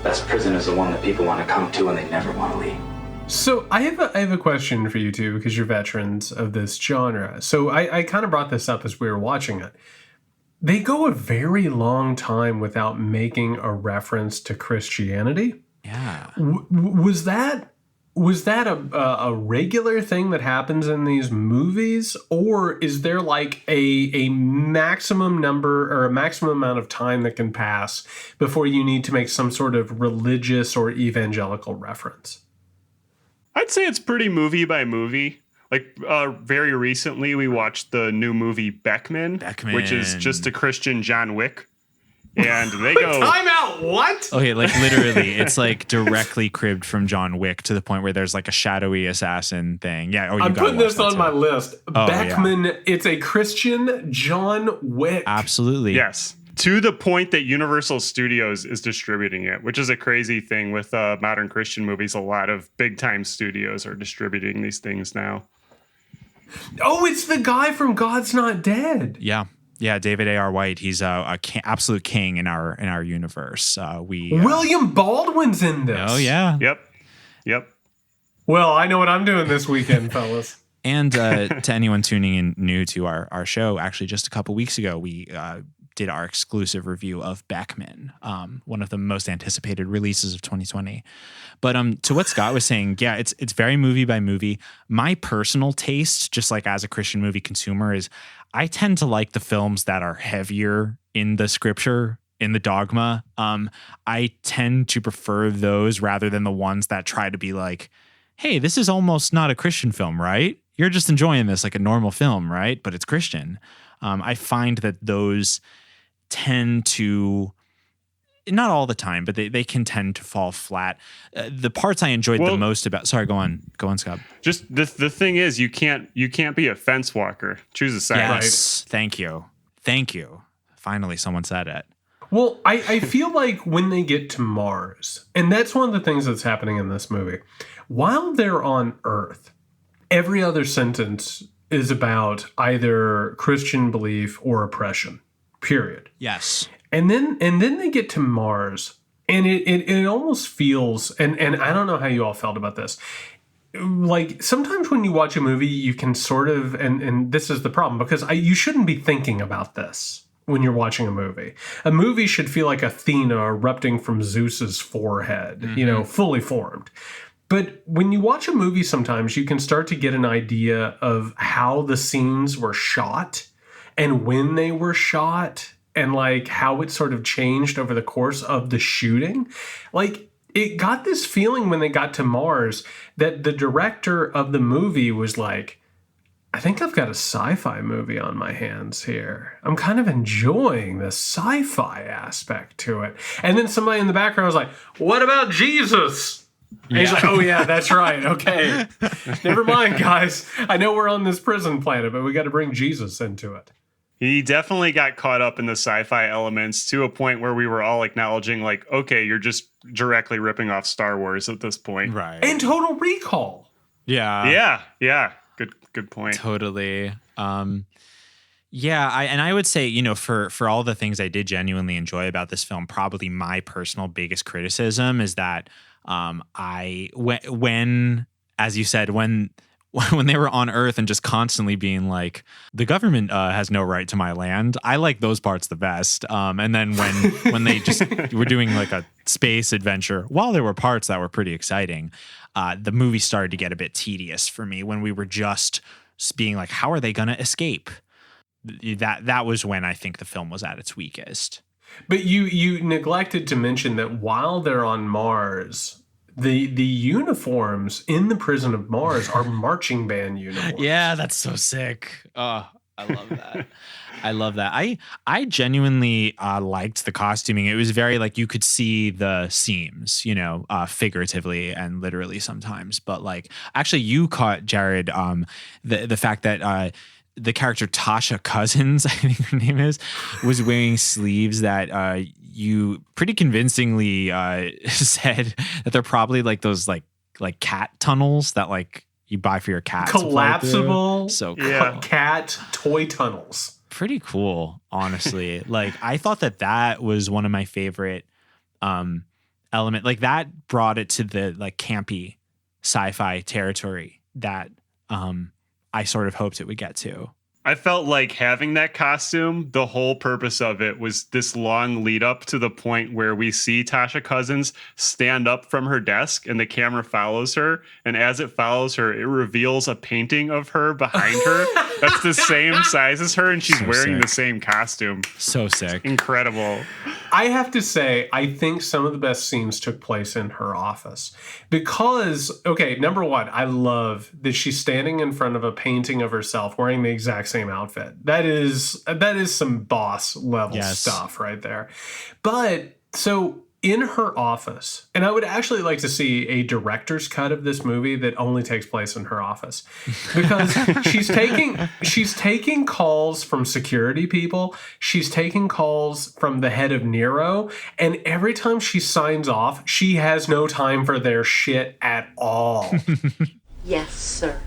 Best prison is the one that people want to come to and they never want to leave. So I have a question for you two, because you're veterans of this genre. So I kind of brought this up as we were watching it. They go a very long time without making a reference to Christianity. Yeah. Was that a regular thing that happens in these movies, or is there like a maximum number or a maximum amount of time that can pass before you need to make some sort of religious or evangelical reference? I'd say it's pretty movie by movie. Like very recently, we watched the new movie Beckman, which is just a Christian John Wick. And they go, time out, what? Okay, like literally, it's like directly cribbed from John Wick to the point where there's like a shadowy assassin thing. Yeah, I'm putting this on my list. Beckman, yeah. It's a Christian John Wick. Absolutely. Yes. To the point that Universal Studios is distributing it, which is a crazy thing with modern Christian movies. A lot of big time studios are distributing these things now. Oh, it's the guy from God's Not Dead. Yeah. Yeah, David A.R. White. He's a absolute king in our universe. William Baldwin's in this. Oh yeah. Yep. Well, I know what I'm doing this weekend, fellas. And to anyone tuning in new to our show, actually, just a couple weeks ago, we did our exclusive review of Beckman, one of the most anticipated releases of 2020. But to what Scott was saying, yeah, it's very movie by movie. My personal taste, just like as a Christian movie consumer, is I tend to like the films that are heavier in the scripture, in the dogma. I tend to prefer those rather than the ones that try to be like, hey, this is almost not a Christian film, right? You're just enjoying this like a normal film, right? But it's Christian. I find that those tend to, not all the time, but they can tend to fall flat. The parts I enjoyed the most about, sorry, go on, Scott. Just the thing is, you can't be a fence walker. Choose a side. Yes, right? Thank you. Finally, someone said it. Well, I feel like when they get to Mars, and that's one of the things that's happening in this movie, while they're on Earth, every other sentence is about either Christian belief or oppression, period. Yes. And then they get to Mars, and it almost feels, and I don't know how you all felt about this, like sometimes when you watch a movie, you can sort of, and this is the problem, because you shouldn't be thinking about this when you're watching a movie. A movie should feel like Athena erupting from Zeus's forehead, fully formed. But when you watch a movie, sometimes you can start to get an idea of how the scenes were shot and when they were shot, and like how it sort of changed over the course of the shooting. Like it got this feeling when they got to Mars that the director of the movie was like, I think I've got a sci-fi movie on my hands here. I'm kind of enjoying the sci-fi aspect to it. And then somebody in the background was like, what about Jesus? And he's like, oh yeah, that's right. Okay. Never mind, guys. I know we're on this prison planet, but we got to bring Jesus into it. He definitely got caught up in the sci-fi elements to a point where we were all acknowledging, like, okay, you're just directly ripping off Star Wars at this point. Right. And Total Recall. Yeah. Good point. Totally. Yeah, I would say, for all the things I did genuinely enjoy about this film, probably my personal biggest criticism is that when, as you said, when they were on Earth and just constantly being like, the government has no right to my land, I like those parts the best. And then when they just were doing like a space adventure, while there were parts that were pretty exciting, the movie started to get a bit tedious for me when we were just being like, how are they going to escape? that was when I think the film was at its weakest. But you neglected to mention that while they're on Mars, the uniforms in the prison of Mars are marching band uniforms. Yeah, that's so sick. Oh, I love that. I love that. I genuinely liked the costuming. It was very like you could see the seams, figuratively and literally sometimes. But like, actually, you caught, Jared, the fact that the character Tasha Cousins, I think her name is, was wearing sleeves that you pretty convincingly said that they're probably like those like cat tunnels that like you buy for your cat. Collapsible cool. Cat toy tunnels. Pretty cool, honestly. Like, I thought that was one of my favorite element. Like, that brought it to the like campy sci-fi territory that I sort of hoped it would get to. I felt like having that costume, the whole purpose of it was this long lead up to the point where we see Tasha Cousins stand up from her desk and the camera follows her. And as it follows her, it reveals a painting of her behind her that's the same size as her. And she's wearing the same costume. So sick. Incredible. I have to say, I think some of the best scenes took place in her office because, okay, number one, I love that she's standing in front of a painting of herself wearing the exact same outfit. That is some boss level stuff right there. But so in her office, and I would actually like to see a director's cut of this movie that only takes place in her office, because she's taking calls from security people. She's taking calls from the head of Nero. And every time she signs off, she has no time for their shit at all. Yes, sir.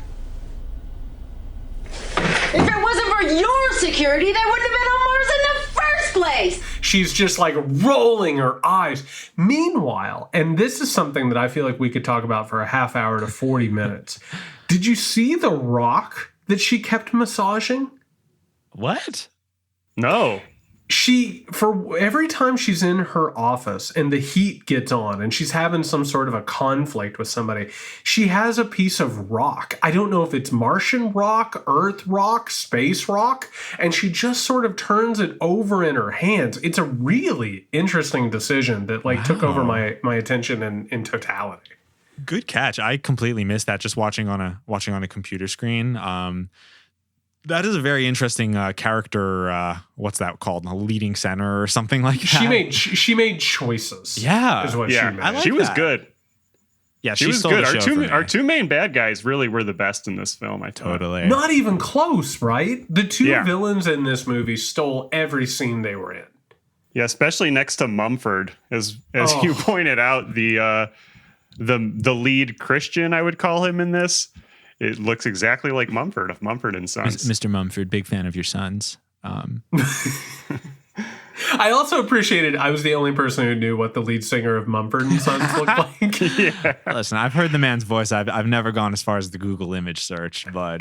If it wasn't for your security, they wouldn't have been on Mars in the first place. She's just like rolling her eyes. Meanwhile, and this is something that I feel like we could talk about for a half hour to 40 minutes. Did you see the rock that she kept massaging? What? No. For every time she's in her office and the heat gets on and she's having some sort of a conflict with somebody, she has a piece of rock. I don't know if it's Martian rock, Earth rock, space rock, and she just sort of turns it over in her hands. It's a really interesting decision that took over my attention in totality. Good catch. I completely missed that just watching on a computer screen. That is a very interesting character. What's that called? A leading center or something like that. She made choices. Yeah, is what she made. I like she was that. Good. Yeah, she was good. Our two main bad guys really were the best in this film. I thought. Totally. Not even close, right? The two villains in this movie stole every scene they were in. Yeah, especially next to Mumford, as you pointed out, the lead Christian, I would call him in this. It looks exactly like Mumford of Mumford and Sons. Mr. Mumford, big fan of your sons. I also appreciated I was the only person who knew what the lead singer of Mumford and Sons looked like. Yeah. Listen, I've heard the man's voice. I've never gone as far as the Google image search, but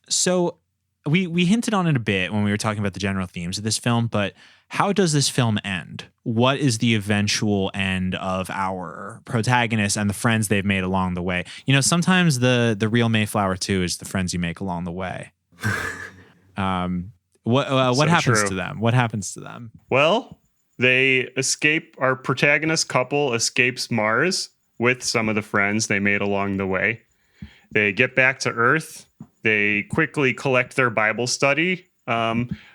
so we hinted on it a bit when we were talking about the general themes of this film, but how does this film end? What is the eventual end of our protagonist and the friends they've made along the way? Sometimes the real Mayflower II is the friends you make along the way. What happens to them? What happens to them? Well, they escape. Our protagonist couple escapes Mars with some of the friends they made along the way. They get back to Earth. They quickly collect their Bible study.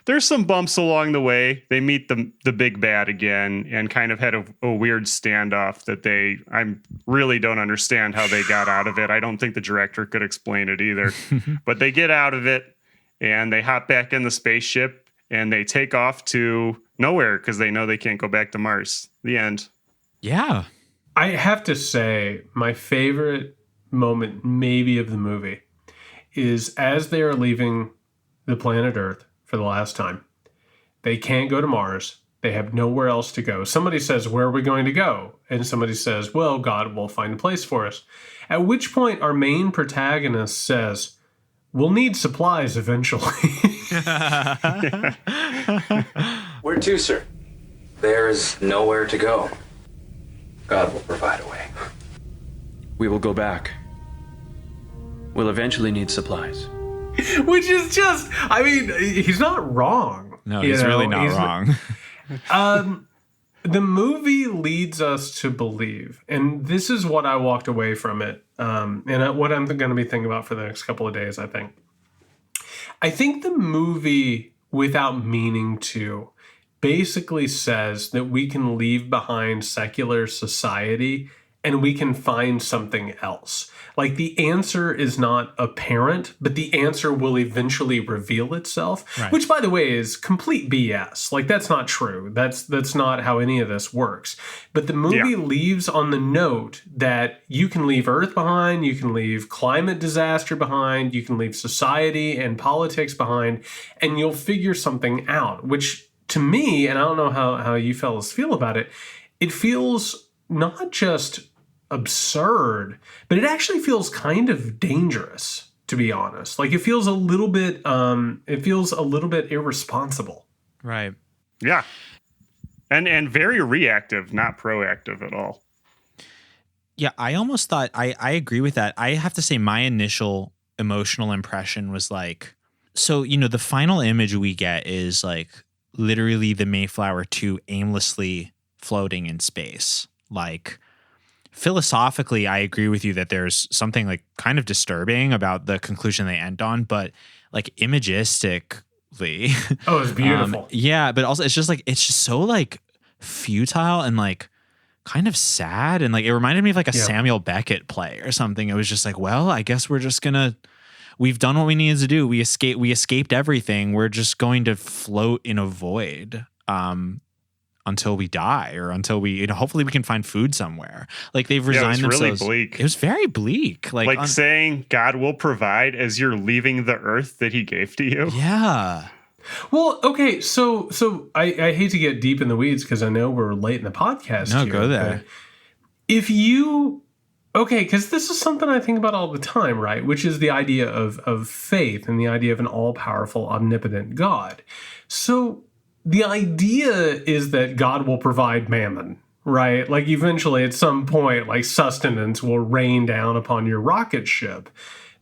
There's some bumps along the way. They meet the big bad again and kind of had a weird standoff that I really don't understand how they got out of it. I don't think the director could explain it either. But they get out of it and they hop back in the spaceship and they take off to nowhere because they know they can't go back to Mars. The end. Yeah. I have to say my favorite moment maybe of the movie is as they are leaving the planet Earth for the last time. They can't go to Mars. They have nowhere else to go. Somebody says, "Where are we going to go?" And somebody says, "Well, God will find a place for us." At which point our main protagonist says, "We'll need supplies eventually." Where to, sir? There is nowhere to go. God will provide a way. We will go back. We'll eventually need supplies. Which is just, I mean, he's not wrong. No, he's really not wrong. The movie leads us to believe, and this is what I walked away from it, and what I'm going to be thinking about for the next couple of days, I think. I think the movie, without meaning to, basically says that we can leave behind secular society and we can find something else. Like, the answer is not apparent, but the answer will eventually reveal itself, right. Which, by the way, is complete BS. Like, that's not true. That's not how any of this works. But the movie leaves on the note that you can leave Earth behind, you can leave climate disaster behind, you can leave society and politics behind, and you'll figure something out, which, to me, and I don't know how you fellas feel about it, it feels not just absurd, but it actually feels kind of dangerous, to be honest. Like, it feels a little bit irresponsible. Right. Yeah. And very reactive, not proactive at all. Yeah, I almost thought I agree with that. I have to say my initial emotional impression was like, so, the final image we get is like literally the Mayflower II aimlessly floating in space. Like, philosophically, I agree with you that there's something like kind of disturbing about the conclusion they end on, but like imagistically, oh, it's beautiful. Yeah, but also it's just so like futile and like kind of sad, and like it reminded me of like a Samuel Beckett play or something. It was just like, well, I guess we've done what we needed to do. We escaped everything. We're just going to float in a void. Until we die, or until we, hopefully we can find food somewhere. Like, they've resigned themselves. It was really bleak. It was very bleak. Like saying God will provide as you're leaving the earth that he gave to you. Yeah. Well, okay, so I hate to get deep in the weeds because I know we're late in the podcast. No, go there. Because this is something I think about all the time, right? Which is the idea of faith and the idea of an all-powerful, omnipotent God. So the idea is that God will provide mammon, right? Like, eventually at some point, like, sustenance will rain down upon your rocket ship.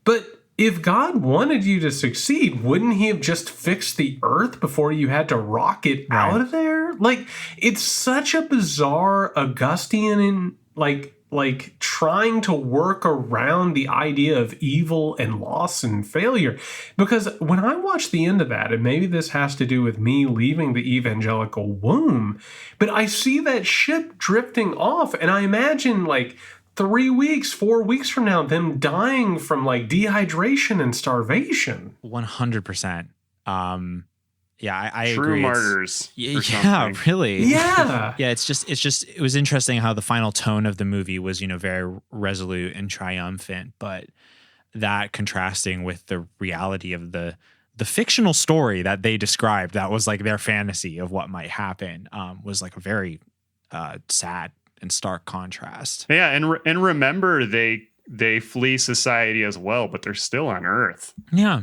But if God wanted you to succeed, wouldn't he have just fixed the earth before you had to rocket out of there? Like, it's such a bizarre Augustian, like trying to work around the idea of evil and loss and failure. Because when I watch the end of that, and maybe this has to do with me leaving the evangelical womb, but I see that ship drifting off, and I imagine like 4 weeks from now, them dying from like dehydration and starvation. 100%. Yeah, I True agree. Martyrs. Yeah, really. Yeah. Yeah, it was interesting how the final tone of the movie was, very resolute and triumphant, but that contrasting with the reality of the fictional story that they described, that was like their fantasy of what might happen, was like a very sad and stark contrast. Yeah, and remember, they flee society as well, but they're still on Earth. Yeah.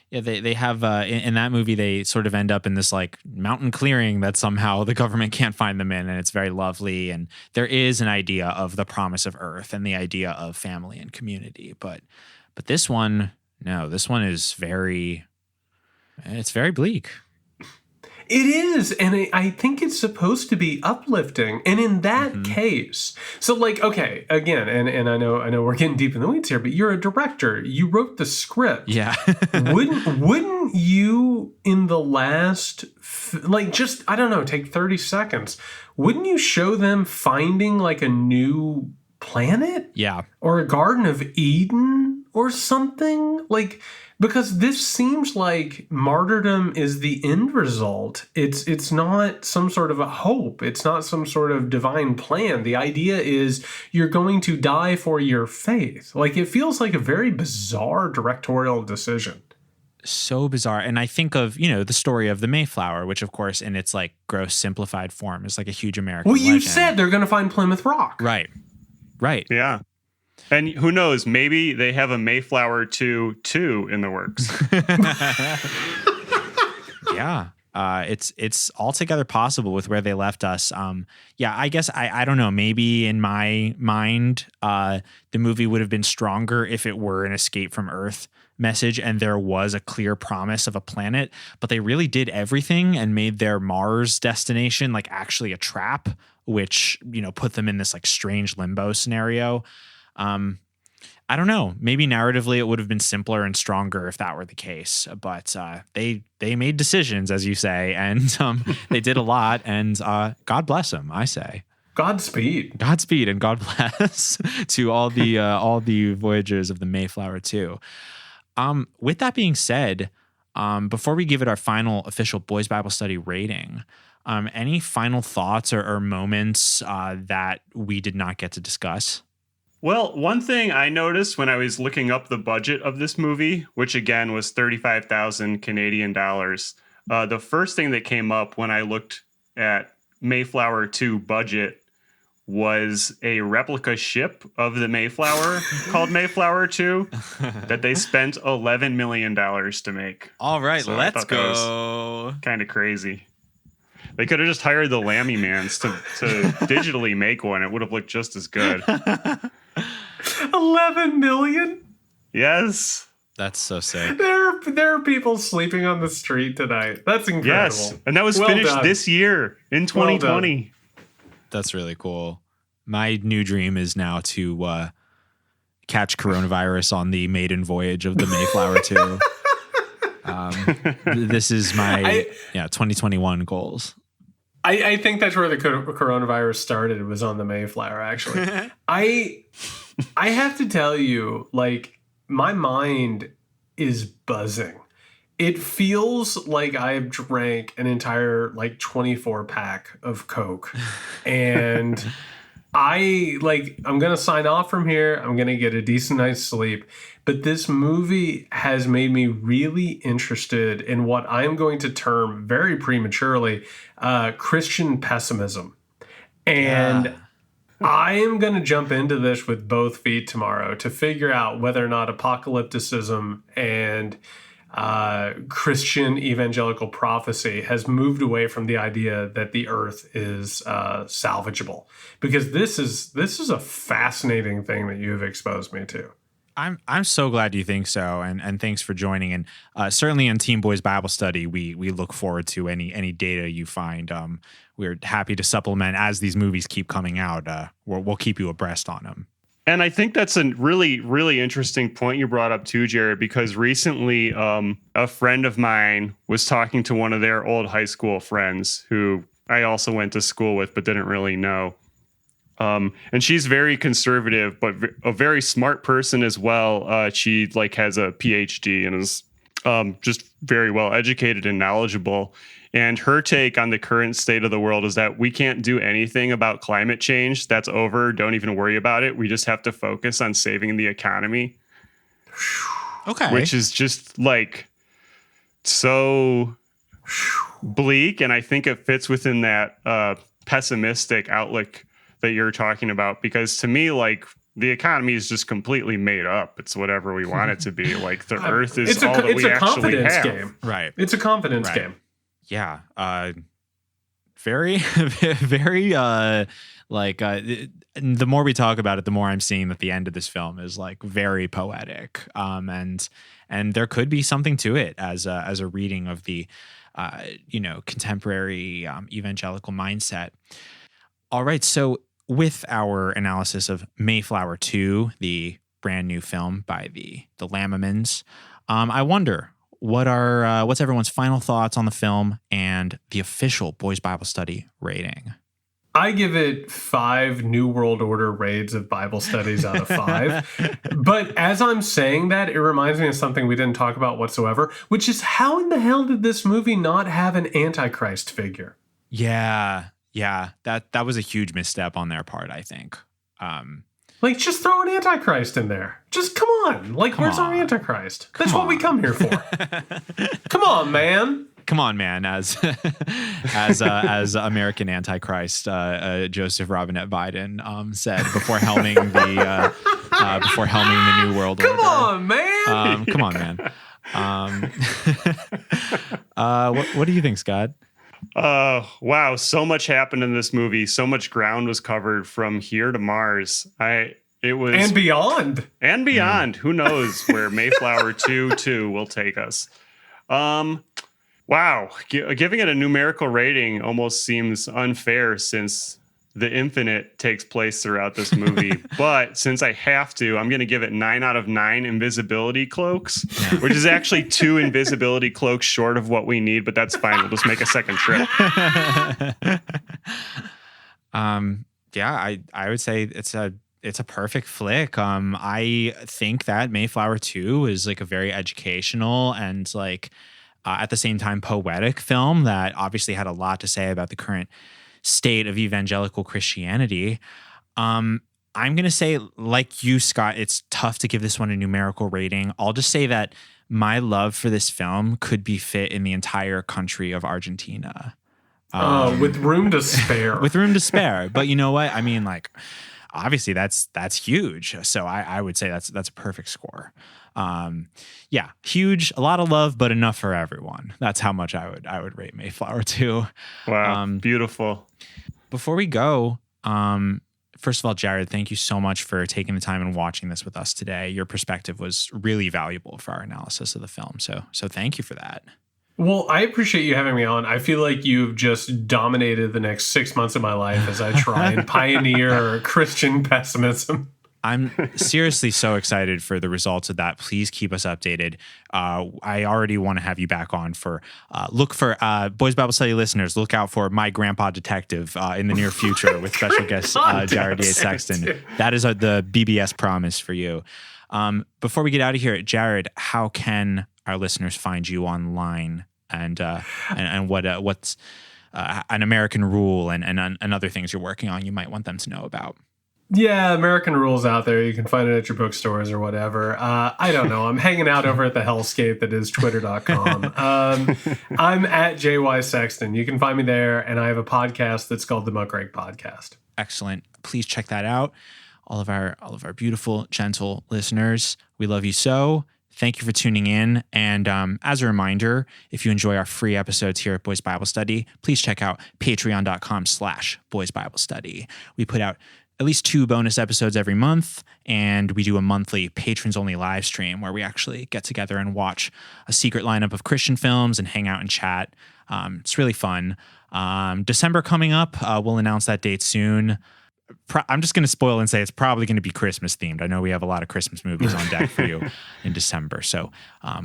Yeah, they have in that movie, they sort of end up in this like mountain clearing that somehow the government can't find them in, and it's very lovely. And there is an idea of the promise of Earth and the idea of family and community. But this one, no, this one is very bleak. It is, and I think it's supposed to be uplifting. And in that case, so like, okay, again, and I know we're getting deep in the weeds here, but you're a director. You wrote the script. Yeah. Wouldn't you, in the last, just, I don't know, take 30 seconds, wouldn't you show them finding like a new planet? Yeah. Or a Garden of Eden or something? Like, because this seems like martyrdom is the end result. It's not some sort of a hope. It's not some sort of divine plan. The idea is you're going to die for your faith. Like, it feels like a very bizarre directorial decision. So bizarre. And I think of, the story of the Mayflower, which of course in its like gross simplified form is like a huge American legend. You said they're going to find Plymouth Rock. Right. Yeah. And who knows, maybe they have a Mayflower II in the works. Yeah. it's altogether possible with where they left us. Yeah, I guess I don't know. Maybe in my mind, the movie would have been stronger if it were an escape from Earth message and there was a clear promise of a planet, but they really did everything and made their Mars destination like actually a trap, which, you know, put them in this like strange limbo scenario. I don't know. Maybe narratively it would have been simpler and stronger if that were the case. But they made decisions, as you say, and they did a lot. And God bless them, I say. Godspeed, and God bless to all the voyagers of the Mayflower II. With that being said, before we give it our final official Boys Bible Study rating, any final thoughts or moments that we did not get to discuss? Well, one thing I noticed when I was looking up the budget of this movie, which again was 35,000 Canadian dollars, the first thing that came up when I looked at Mayflower II budget was a replica ship of the Mayflower called Mayflower II that they spent $11 million to make. All right, so let's go. Kind of crazy. They could have just hired the Lammymans to digitally make one. It would have looked just as good. 11 million? Yes. That's so sick. There are people sleeping on the street tonight. That's incredible. Yes, and that was finished this year in 2020. Well, that's really cool. My new dream is now to catch coronavirus on the maiden voyage of the Mayflower II. This is my 2021 goals. I think that's where the coronavirus started. It was on the Mayflower, actually. I have to tell you, like, my mind is buzzing. It feels like I have drank an entire, like, 24-pack of Coke. And I'm going to sign off from here. I'm going to get a decent night's sleep. But this movie has made me really interested in what I'm going to term very prematurely Christian pessimism. And I am going to jump into this with both feet tomorrow to figure out whether or not apocalypticism and Christian evangelical prophecy has moved away from the idea that the earth is salvageable. Because this is a fascinating thing that you have exposed me to. I'm so glad you think so, and thanks for joining. And certainly on Team Boys Bible Study, we look forward to any data you find. We're happy to supplement as these movies keep coming out. We'll keep you abreast on them. And I think that's a really, really interesting point you brought up too, Jared, because recently a friend of mine was talking to one of their old high school friends who I also went to school with but didn't really know. And she's very conservative, but a very smart person as well. She has a PhD and is just very well educated and knowledgeable. And her take on the current state of the world is that we can't do anything about climate change. That's over. Don't even worry about it. We just have to focus on saving the economy. Okay. Which is just so bleak. And I think it fits within that pessimistic outlook that you're talking about, because to me, the economy is just completely made up. It's whatever we want it to be. The earth is all that we actually have. Game. Right. It's a confidence game. Yeah. Very, very, the more we talk about it, the more I'm seeing that the end of this film is very poetic. And there could be something to it as a reading of the, contemporary evangelical mindset. All right. So with our analysis of Mayflower II, the brand new film by the Lammimans, I wonder what's everyone's final thoughts on the film and the official Boys Bible Study rating. I give it 5 New World Order raids of Bible studies out of 5. But as I'm saying that, it reminds me of something we didn't talk about whatsoever, which is how in the hell did this movie not have an Antichrist figure? Yeah, that was a huge misstep on their part, I think. Just throw an Antichrist in there. Just come on. Where's our Antichrist? That's what we come here for. Come on, man. Come on, man. As American Antichrist, Joseph Robinette Biden said before helming the New World Order. Come on, man. Come on, man. What do you think, Scott? Wow, so much happened in this movie. So much ground was covered from here to Mars. It was and beyond. And beyond. Who knows where Mayflower II will take us. Wow, giving it a numerical rating almost seems unfair since the infinite takes place throughout this movie. But since I have to, I'm going to give it 9 out of 9 invisibility cloaks, which is actually 2 invisibility cloaks short of what we need, but that's fine. We'll just make a second trip. Yeah, I would say it's a perfect flick. I think that Mayflower II is like a very educational and like at the same time poetic film that obviously had a lot to say about the current state of evangelical Christianity. I'm going to say, like you, Scott, it's tough to give this one a numerical rating. I'll just say that my love for this film could be fit in the entire country of Argentina. With room to spare. With room to spare. But you know what? I mean, like, obviously that's huge. So I would say that's a perfect score. Yeah, huge, a lot of love, but enough for everyone. That's how much I would rate Mayflower II. Wow, beautiful. Before we go, first of all, Jared, thank you so much for taking the time and watching this with us today. Your perspective was really valuable for our analysis of the film. So thank you for that. Well, I appreciate you having me on. I feel like you've just dominated the next 6 months of my life as I try and pioneer Christian pessimism. I'm seriously so excited for the results of that. Please keep us updated. I already want to have you back on for look for Boys Bible Study listeners. Look out for My Grandpa Detective in the near future with special guest Jared Yates Sexton. That is the BBS promise for you. Before we get out of here, Jared, how can our listeners find you online and what's an American Rule and other things you're working on you might want them to know about? Yeah, American Rule's out there. You can find it at your bookstores or whatever. I don't know. I'm hanging out over at the hellscape that is twitter.com. I'm at JY Sexton. You can find me there, and I have a podcast that's called the Muckrake Podcast. Excellent. Please check that out. All of our beautiful, gentle listeners, we love you so. Thank you for tuning in. And as a reminder, if you enjoy our free episodes here at Boys Bible Study, please check out patreon.com/Boys Bible Study. We put out at least 2 bonus episodes every month, and we do a monthly patrons-only live stream where we actually get together and watch a secret lineup of Christian films and hang out and chat. It's really fun. December coming up. We'll announce that date soon. I'm just going to spoil and say it's probably going to be Christmas themed. I know we have a lot of Christmas movies on deck for you in December, so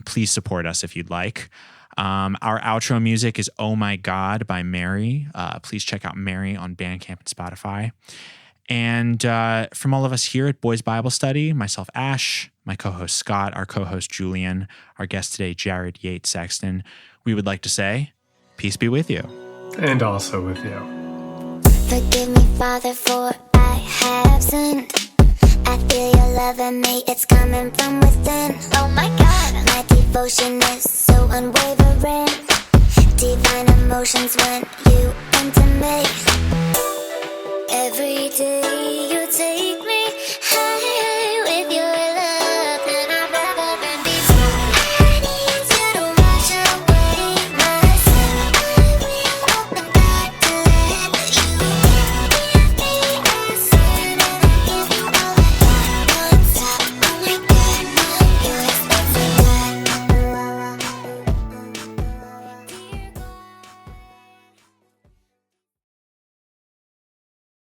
please support us if you'd like. Our outro music is Oh My God by Mary. Please check out Mary on Bandcamp and Spotify. And from all of us here at Boys Bible Study, myself, Ash, my co-host Scott, our co-host Julian, our guest today, Jared Yates Sexton, we would like to say, peace be with you. And also with you. Forgive me, Father, for I have sinned. I feel your love in me, it's coming from within. Oh my God, my devotion is so unwavering. Divine emotions when you